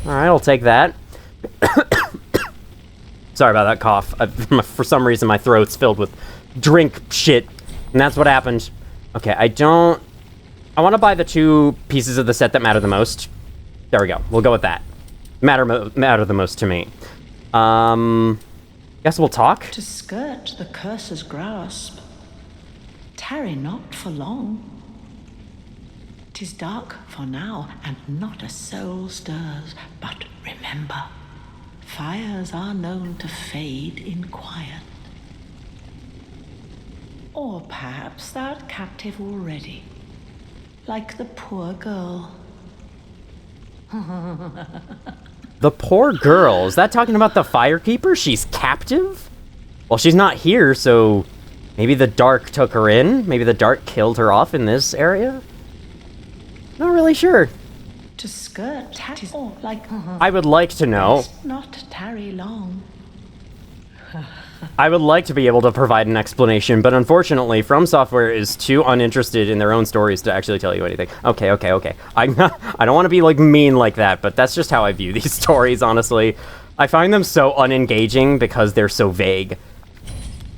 Alright, I'll take that. Sorry about that cough. For some reason, my throat's filled with drink shit, and that's what happened. Okay, I want to buy the 2 pieces of the set that matter the most. There we go. We'll go with that. Matter the most to me. Guess we'll talk. To skirt the curse's grasp, tarry not for long. 'Tis dark for now, and not a soul stirs. But remember, fires are known to fade in quiet. Or perhaps thou'rt captive already, like the poor girl. The poor girl? Is that talking about the firekeeper? She's captive? Well, she's not here, so maybe the dark took her in? Maybe the dark killed her off in this area? Not really sure. To skirt, or like I would like to know. Not tarry long. I would like to be able to provide an explanation, but unfortunately, From Software is too uninterested in their own stories to actually tell you anything. Okay. I don't want to be, like, mean like that, but that's just how I view these stories, honestly. I find them so unengaging because they're so vague.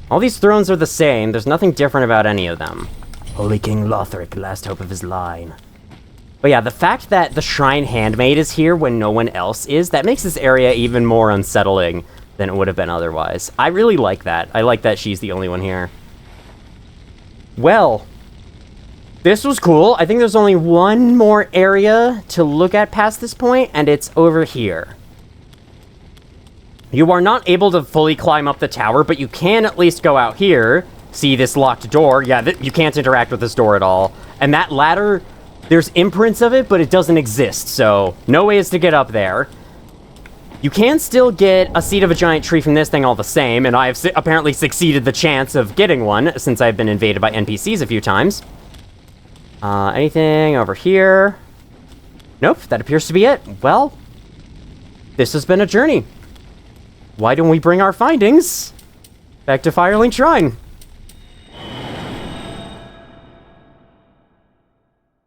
All these thrones are the same. There's nothing different about any of them. Holy King Lothric, last hope of his line. But yeah, the fact that the Shrine Handmaid is here when no one else is, that makes this area even more unsettling than it would have been otherwise. I really like that. I like that she's the only one here. Well, this was cool. I think there's only one more area to look at past this point, and it's over here. You are not able to fully climb up the tower, but you can at least go out here. See this locked door? Yeah, you can't interact with this door at all. And that ladder, there's imprints of it, but it doesn't exist, so no ways to get up there. You can still get a seed of a giant tree from this thing all the same, and I have apparently succeeded the chance of getting one since I've been invaded by NPCs a few times. Anything over here? Nope, that appears to be it. Well, this has been a journey. Why don't we bring our findings back to Firelink Shrine?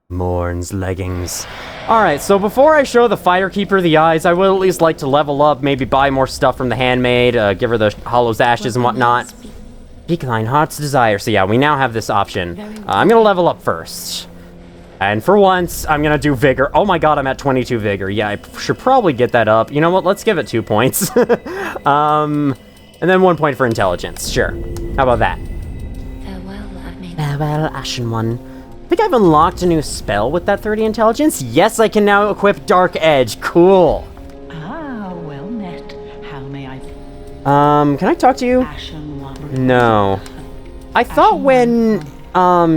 Morn's leggings. Alright, so before I show the Firekeeper the eyes, I would at least like to level up, maybe buy more stuff from the handmaid, give her the Hollow's Ashes and whatnot. Speak thine heart's desire. So yeah, we now have this option. I'm gonna level up first. And for once, I'm gonna do Vigor. Oh my god, I'm at 22 Vigor. Yeah, I should probably get that up. You know what, let's give it 2 points. And then 1 point for Intelligence. Sure. How about that? well, Ashen One. I think I've unlocked a new spell with that 30 intelligence. Yes, I can now equip Dark Edge. Cool. Ah, well met. How may I... Can I talk to you? Ashen One. No. I thought when,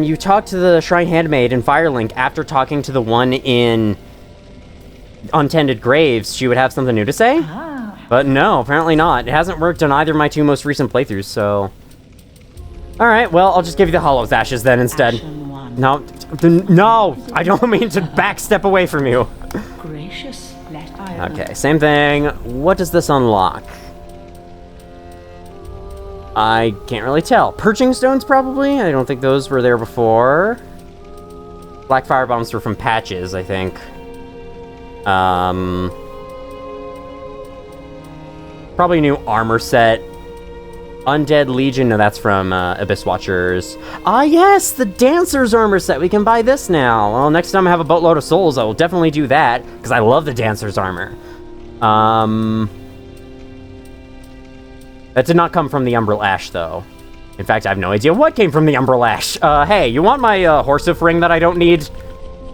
you talked to the Shrine Handmaid in Firelink after talking to the one in Untended Graves, she would have something new to say? Ah. But no, apparently not. It hasn't worked on either of my two most recent playthroughs, so... Alright, well, I'll just give you the Hollow's Ashes then instead. Ashen One. No, no! I don't mean to backstep away from you. Gracious, let I... Okay, same thing. What does this unlock? I can't really tell. Perching stones, probably? I don't think those were there before. Black fire bombs were from patches, I think. Probably new armor set. Undead Legion, no, that's from Abyss Watchers. Ah, yes, the Dancer's armor set. We can buy this now. Well, next time I have a boatload of souls, I will definitely do that, because I love the Dancer's armor. That did not come from the Umbral Ash, though. In fact, I have no idea what came from the Umbral Ash. Hey, you want my Horsehoof ring that I don't need?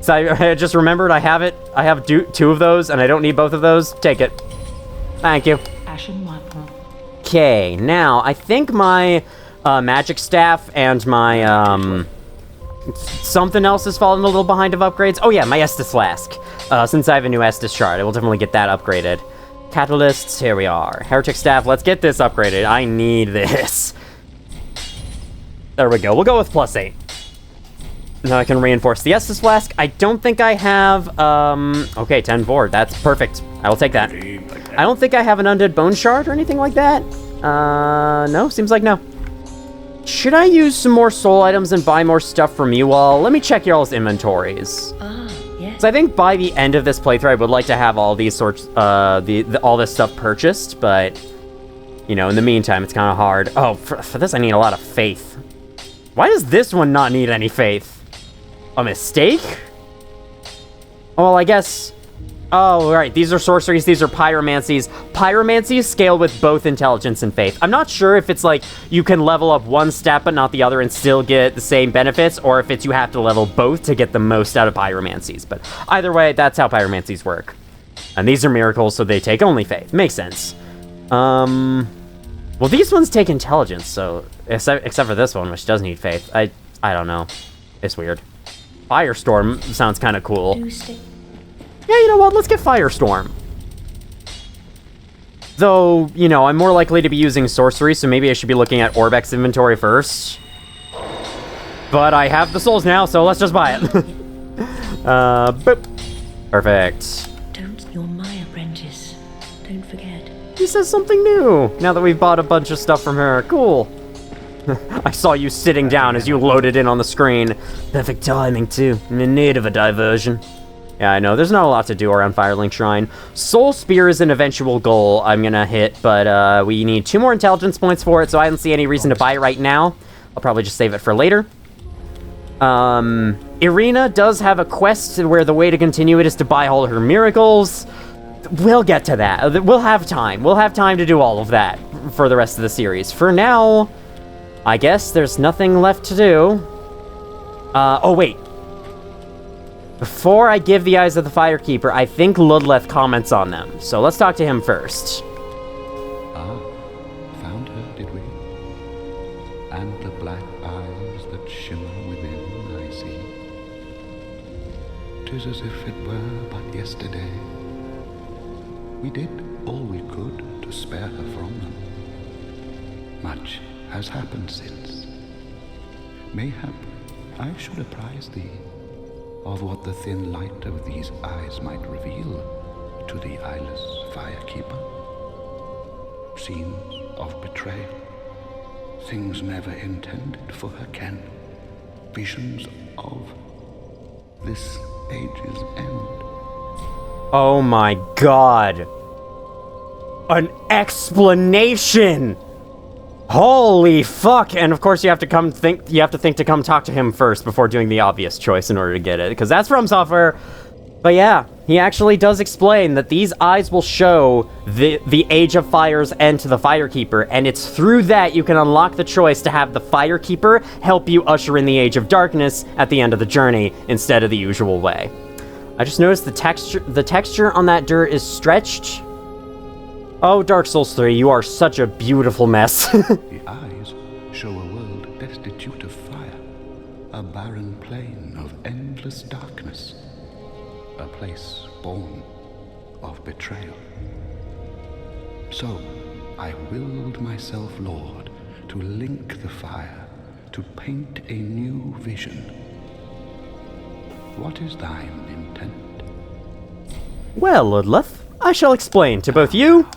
So I just remembered I have it. I have two of those, and I don't need both of those. Take it. Thank you. Ashen One. Okay, now, I think my magic staff and my, something else has fallen a little behind of upgrades. Oh yeah, my Estus Flask. Since I have a new Estus Shard, I will definitely get that upgraded. Catalysts, here we are. Heretic Staff, let's get this upgraded. I need this. There we go, we'll go with +8. Now I can reinforce the Estus Flask. I don't think I have, okay, 10-4, that's perfect. I will take that. I don't think I have an Undead Bone Shard or anything like that. No, seems like no. Should I use some more soul items and buy more stuff from you all? Let me check y'all's inventories. Ah, yes. So I think by the end of this playthrough, I would like to have all these sorts, all this stuff purchased, but, you know, in the meantime, it's kind of hard. Oh, for this, I need a lot of faith. Why does this one not need any faith? A mistake? Well, I guess... Oh, right, these are sorceries, these are pyromancies. Pyromancies scale with both intelligence and faith. I'm not sure if it's like you can level up one stat but not the other and still get the same benefits, or if it's you have to level both to get the most out of pyromancies. But either way, that's how pyromancies work. And these are miracles, so they take only faith. Makes sense. Well, these ones take intelligence, so... Except for this one, which does need faith. I don't know. It's weird. Firestorm sounds kind of cool. Yeah, you know what? Let's get Firestorm. Though, you know, I'm more likely to be using sorcery, so maybe I should be looking at Orbeck's inventory first. But I have the souls now, so let's just buy it. Boop. Perfect. You're my apprentice. Don't forget. He says something new, now that we've bought a bunch of stuff from her. Cool. I saw you sitting down as you loaded in on the screen. Perfect timing, too. I'm in need of a diversion. Yeah, I know. There's not a lot to do around Firelink Shrine. Soul Spear is an eventual goal I'm gonna hit, but we need 2 more intelligence points for it, so I don't see any reason to buy it right now. I'll probably just save it for later. Irina does have a quest where the way to continue it is to buy all her miracles. We'll get to that. We'll have time. We'll have time to do all of that for the rest of the series. For now, I guess there's nothing left to do. Oh, wait. Before I give the Eyes of the Firekeeper, I think Ludleth comments on them. So let's talk to him first. Ah, found her, did we? And the black eyes that shimmer within, I see. 'Tis as if it were but yesterday. We did all we could to spare her from them. Much has happened since. Mayhap I should apprise thee of what the thin light of these eyes might reveal to the eyeless firekeeper. Scenes of betrayal, things never intended for her ken, visions of this age's end. Oh my god. An explanation! Holy fuck! And of course you have to think to come talk to him first before doing the obvious choice in order to get it, because that's From Software. But yeah, he actually does explain that these eyes will show the Age of Fire's end to the Firekeeper, and it's through that you can unlock the choice to have the Firekeeper help you usher in the Age of Darkness at the end of the journey, instead of the usual way. I just noticed the texture on that dirt is stretched. Oh, Dark Souls 3, you are such a beautiful mess. The eyes show a world destitute of fire, a barren plain of endless darkness, a place born of betrayal. So I willed myself, Lord, to link the fire, to paint a new vision. What is thine intent? Well, Ludleth, I shall explain to both you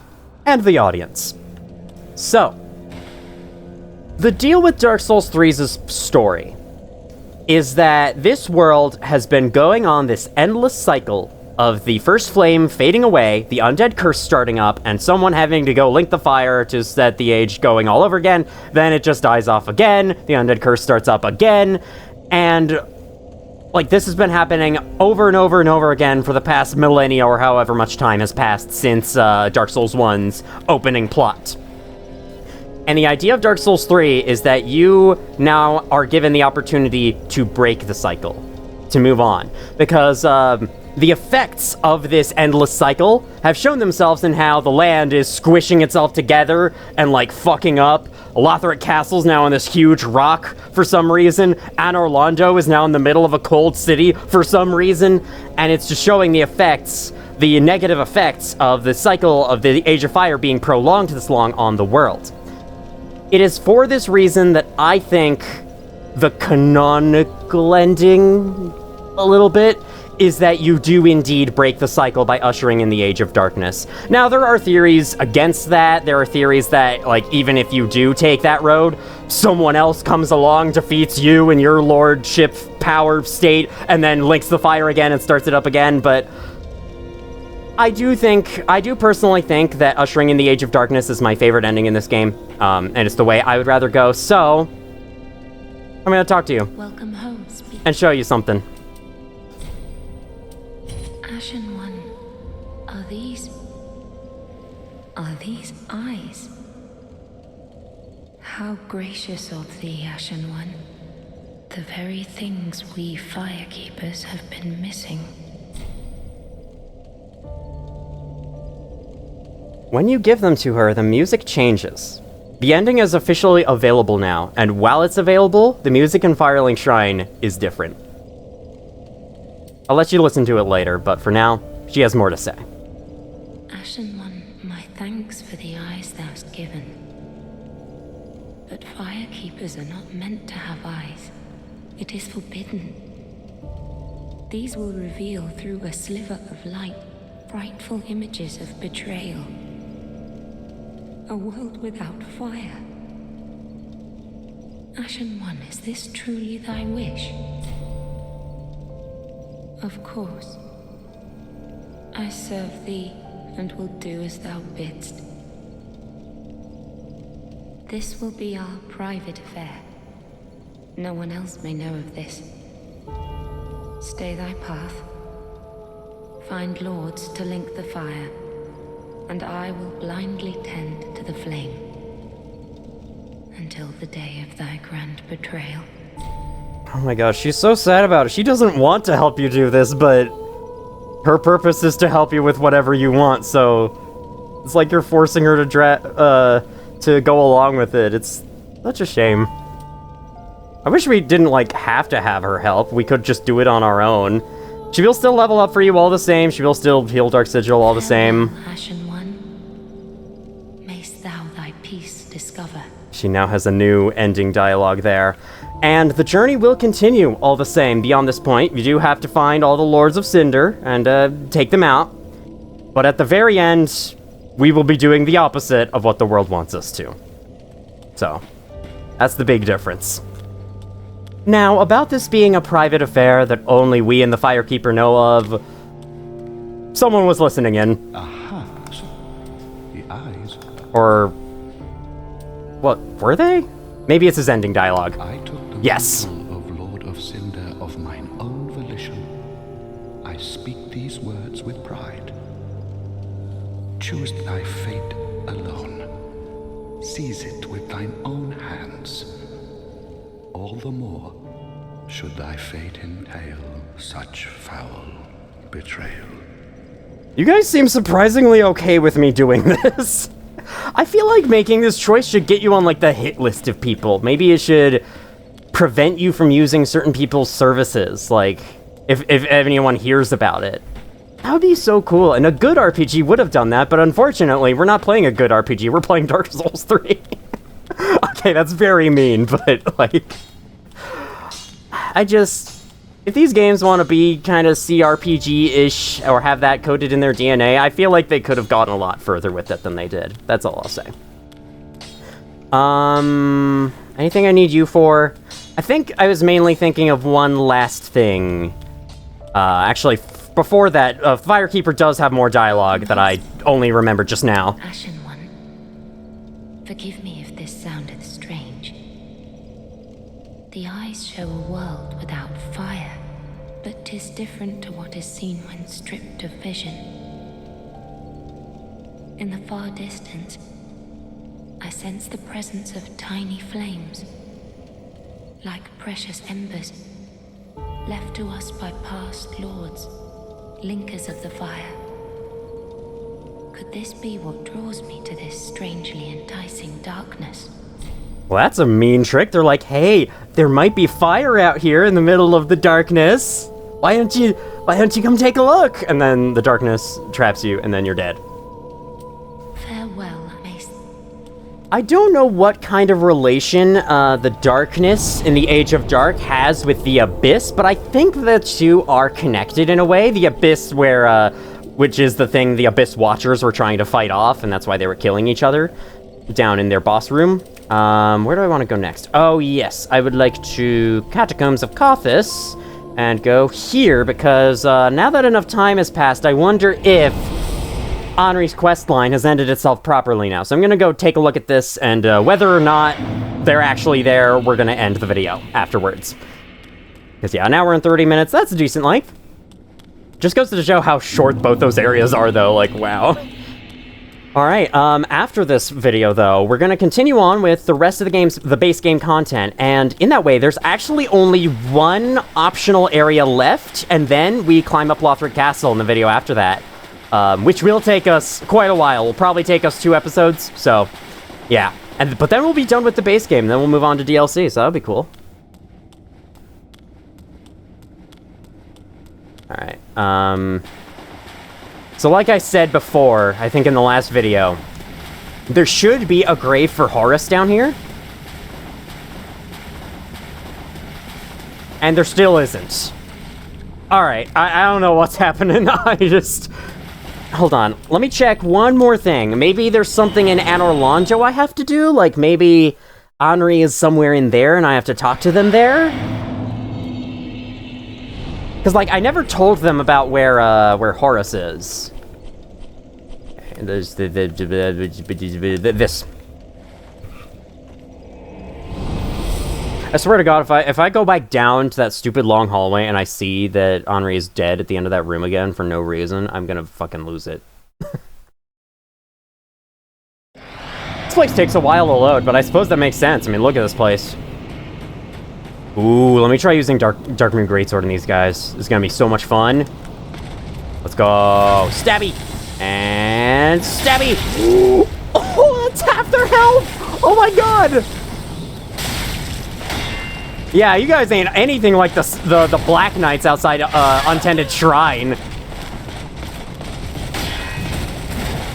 and the audience. So, the deal with Dark Souls 3's story is that this world has been going on this endless cycle of the first flame fading away, the undead curse starting up, and someone having to go link the fire to set the age going all over again. Then it just dies off again, the undead curse starts up again, and like this has been happening over and over and over again for the past millennia or however much time has passed since Dark Souls 1's opening plot. And the idea of Dark Souls 3 is that you now are given the opportunity to break the cycle, to move on. Because the effects of this endless cycle have shown themselves in how the land is squishing itself together and, like, fucking up. Lothric Castle's now on this huge rock for some reason. Anor Londo is now in the middle of a cold city for some reason. And it's just showing the effects, the negative effects of the cycle of the Age of Fire being prolonged this long on the world. It is for this reason that I think the canonical ending, a little bit, is that you do indeed break the cycle by ushering in the Age of Darkness. Now, there are theories against that. There are theories that, like, even if you do take that road, someone else comes along, defeats you in your lordship power state, and then links the fire again and starts it up again, but I do personally think that ushering in the Age of Darkness is my favorite ending in this game, and it's the way I would rather go, so I'm gonna talk to you. Welcome home, and show you something. Ashen One, are these eyes? How gracious of thee, Ashen One. The very things we Firekeepers have been missing. When you give them to her, the music changes. The ending is officially available now, and while it's available, the music in Firelink Shrine is different. I'll let you listen to it later, but for now, she has more to say. Ashen One, my thanks for the eyes thou'st given. But Firekeepers are not meant to have eyes. It is forbidden. These will reveal through a sliver of light frightful images of betrayal. A world without fire. Ashen One, is this truly thy wish? Of course. I serve thee, and will do as thou bidst. This will be our private affair. No one else may know of this. Stay thy path. Find lords to link the fire, and I will blindly tend to the flame until the day of thy grand betrayal. Oh my gosh, she's so sad about it. She doesn't want to help you do this, but her purpose is to help you with whatever you want, so it's like you're forcing her to go along with it. It's such a shame. I wish we didn't, like, have to have her help. We could just do it on our own. She will still level up for you all the same. She will still heal Dark Sigil all the same. Ashen One, mayst thou thy peace discover. She now has a new ending dialogue there. And the journey will continue all the same. Beyond this point, you do have to find all the Lords of Cinder and take them out. But at the very end, we will be doing the opposite of what the world wants us to. So, that's the big difference. Now, about this being a private affair that only we and the Firekeeper know of, someone was listening in. Aha, so the eyes. Or what, were they? Maybe it's his ending dialogue. I took the Yes. mantle of Lord of Cinder of mine own volition. I speak these words pride. Choose thy fate alone. Seize it with thine own hands. All the more should thy fate entail such foul betrayal. You guys seem surprisingly okay with me doing this. I feel like making this choice should get you on, like, the hit list of people. Maybe it should prevent you from using certain people's services, like, if anyone hears about it. That would be so cool, and a good RPG would have done that, but unfortunately, we're not playing a good RPG, we're playing Dark Souls 3. Okay, that's very mean, but, like... If these games want to be kind of CRPG-ish, or have that coded in their DNA, I feel like they could have gotten a lot further with it than they did. That's all I'll say. Anything I need you for? I think I was mainly thinking of one last thing. Actually, before that, Firekeeper does have more dialogue that I only remembered just now. Ashen One, forgive me if this soundeth strange. The eyes show a world without fire, but 'tis different to what is seen when stripped of vision. In the far distance, I sense the presence of tiny flames, like precious embers, left to us by past lords, linkers of the fire. Could this be what draws me to this strangely enticing darkness? Well, that's a mean trick. They're like, hey, there might be fire out here in the middle of the darkness. Why don't you come take a look? And then the darkness traps you, and then you're dead. Farewell, Mace. I don't know what kind of relation the darkness in the Age of Dark has with the Abyss, but I think the two are connected in a way. The Abyss which is the thing the Abyss Watchers were trying to fight off, and that's why they were killing each other down in their boss room. Where do I want to go next? Oh, yes, I would like to Catacombs of Cothis and go here, because now that enough time has passed, I wonder if Henri's questline has ended itself properly now. So I'm gonna go take a look at this, and whether or not they're actually there, we're gonna end the video afterwards. Because, yeah, an hour and 30 minutes, that's a decent length. Just goes to show how short both those areas are, though, like, wow. Alright, after this video, though, we're gonna continue on with the rest of the base game content, and in that way, there's actually only one optional area left, and then we climb up Lothric Castle in the video after that, which will take us quite a while. Will probably take us 2 episodes, so, yeah. But then we'll be done with the base game, then we'll move on to DLC, so that'll be cool. Alright, so like I said before, I think in the last video, there should be a grave for Horus down here. And there still isn't. Alright, I don't know what's happening. Hold on, let me check one more thing. Maybe there's something in Anor Londo I have to do? Like maybe Henri is somewhere in there and I have to talk to them there? Because, like, I never told them about where Horus is. Okay, there's this. I swear to God, if I go back down to that stupid long hallway and I see that Henri is dead at the end of that room again for no reason, I'm gonna fucking lose it. This place takes a while to load, but I suppose that makes sense. I mean, look at this place. Ooh, let me try using Darkmoon Greatsword on these guys. This is gonna be so much fun. Let's go. Stabby! And stabby! Ooh. Oh, that's half their health! Oh my god! Yeah, you guys ain't anything like the Black Knights outside Untended Shrine.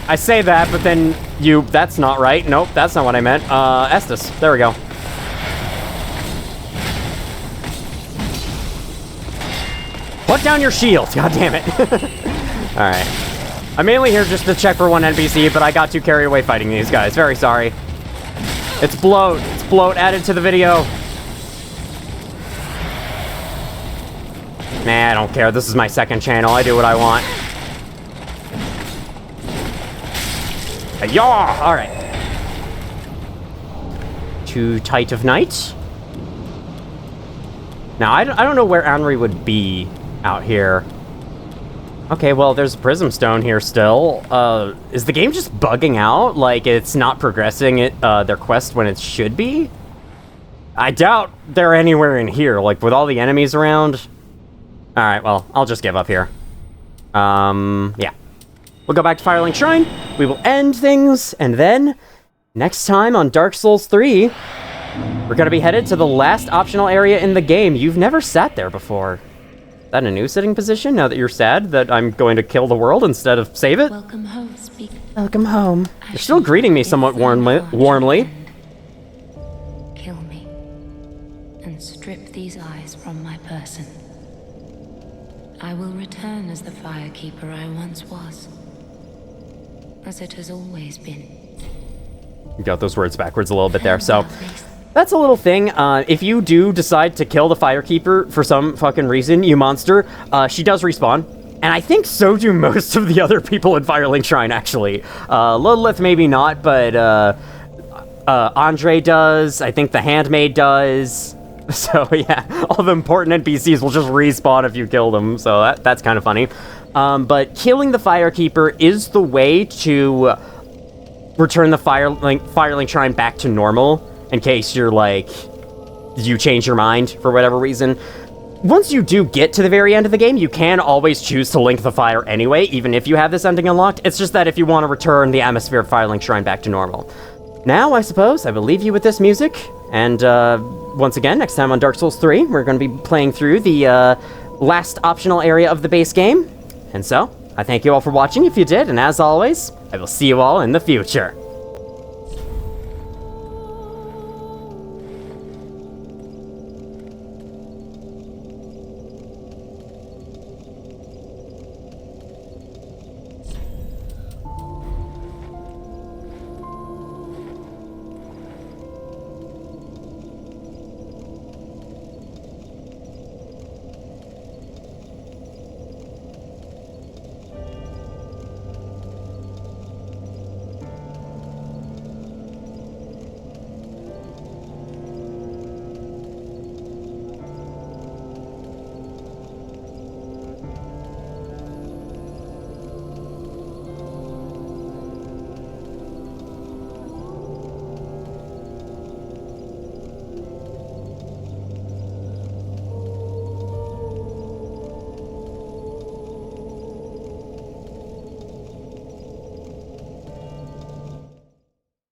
I say that, but then that's not right. Nope, that's not what I meant. Estus. There we go. Put down your shield! God damn it. Alright. I'm mainly here just to check for one NPC, but I got too carried away fighting these guys. Very sorry. It's bloat. It's bloat added to the video. Nah, I don't care. This is my second channel. I do what I want. Yaw! Alright. Too tight of night. Now, I don't know where Henri would be out here. Okay, well, there's a prism stone here still. Is the game just bugging out? Like, it's not progressing their quest when it should be? I doubt they're anywhere in here, like, with all the enemies around. Alright, well, I'll just give up here. Yeah. We'll go back to Firelink Shrine, we will end things, and then, next time on Dark Souls 3, we're gonna be headed to the last optional area in the game. You've never sat there before. Is that a new sitting position, now that you're sad that I'm going to kill the world instead of save it? Welcome home, speak. Welcome home. You're still greeting me somewhat warmly. Kill me, and strip these eyes from my person. I will return as the firekeeper I once was, as it has always been. You got those words backwards a little bit there, so that's a little thing. If you do decide to kill the Firekeeper for some fucking reason, you monster, she does respawn. And I think so do most of the other people in Firelink Shrine, actually. Lilith maybe not, but Andre does. I think the Handmaid does. So yeah, all the important NPCs will just respawn if you kill them, so that's kind of funny. But killing the Firekeeper is the way to return the Firelink Shrine back to normal, in case you're like, you change your mind for whatever reason. Once you do get to the very end of the game, you can always choose to link the fire anyway, even if you have this ending unlocked. It's just that if you want to return the atmosphere of Firelink Shrine back to normal. Now, I suppose, I will leave you with this music, and once again, next time on Dark Souls 3, we're going to be playing through the last optional area of the base game. And so, I thank you all for watching if you did, and as always, I will see you all in the future.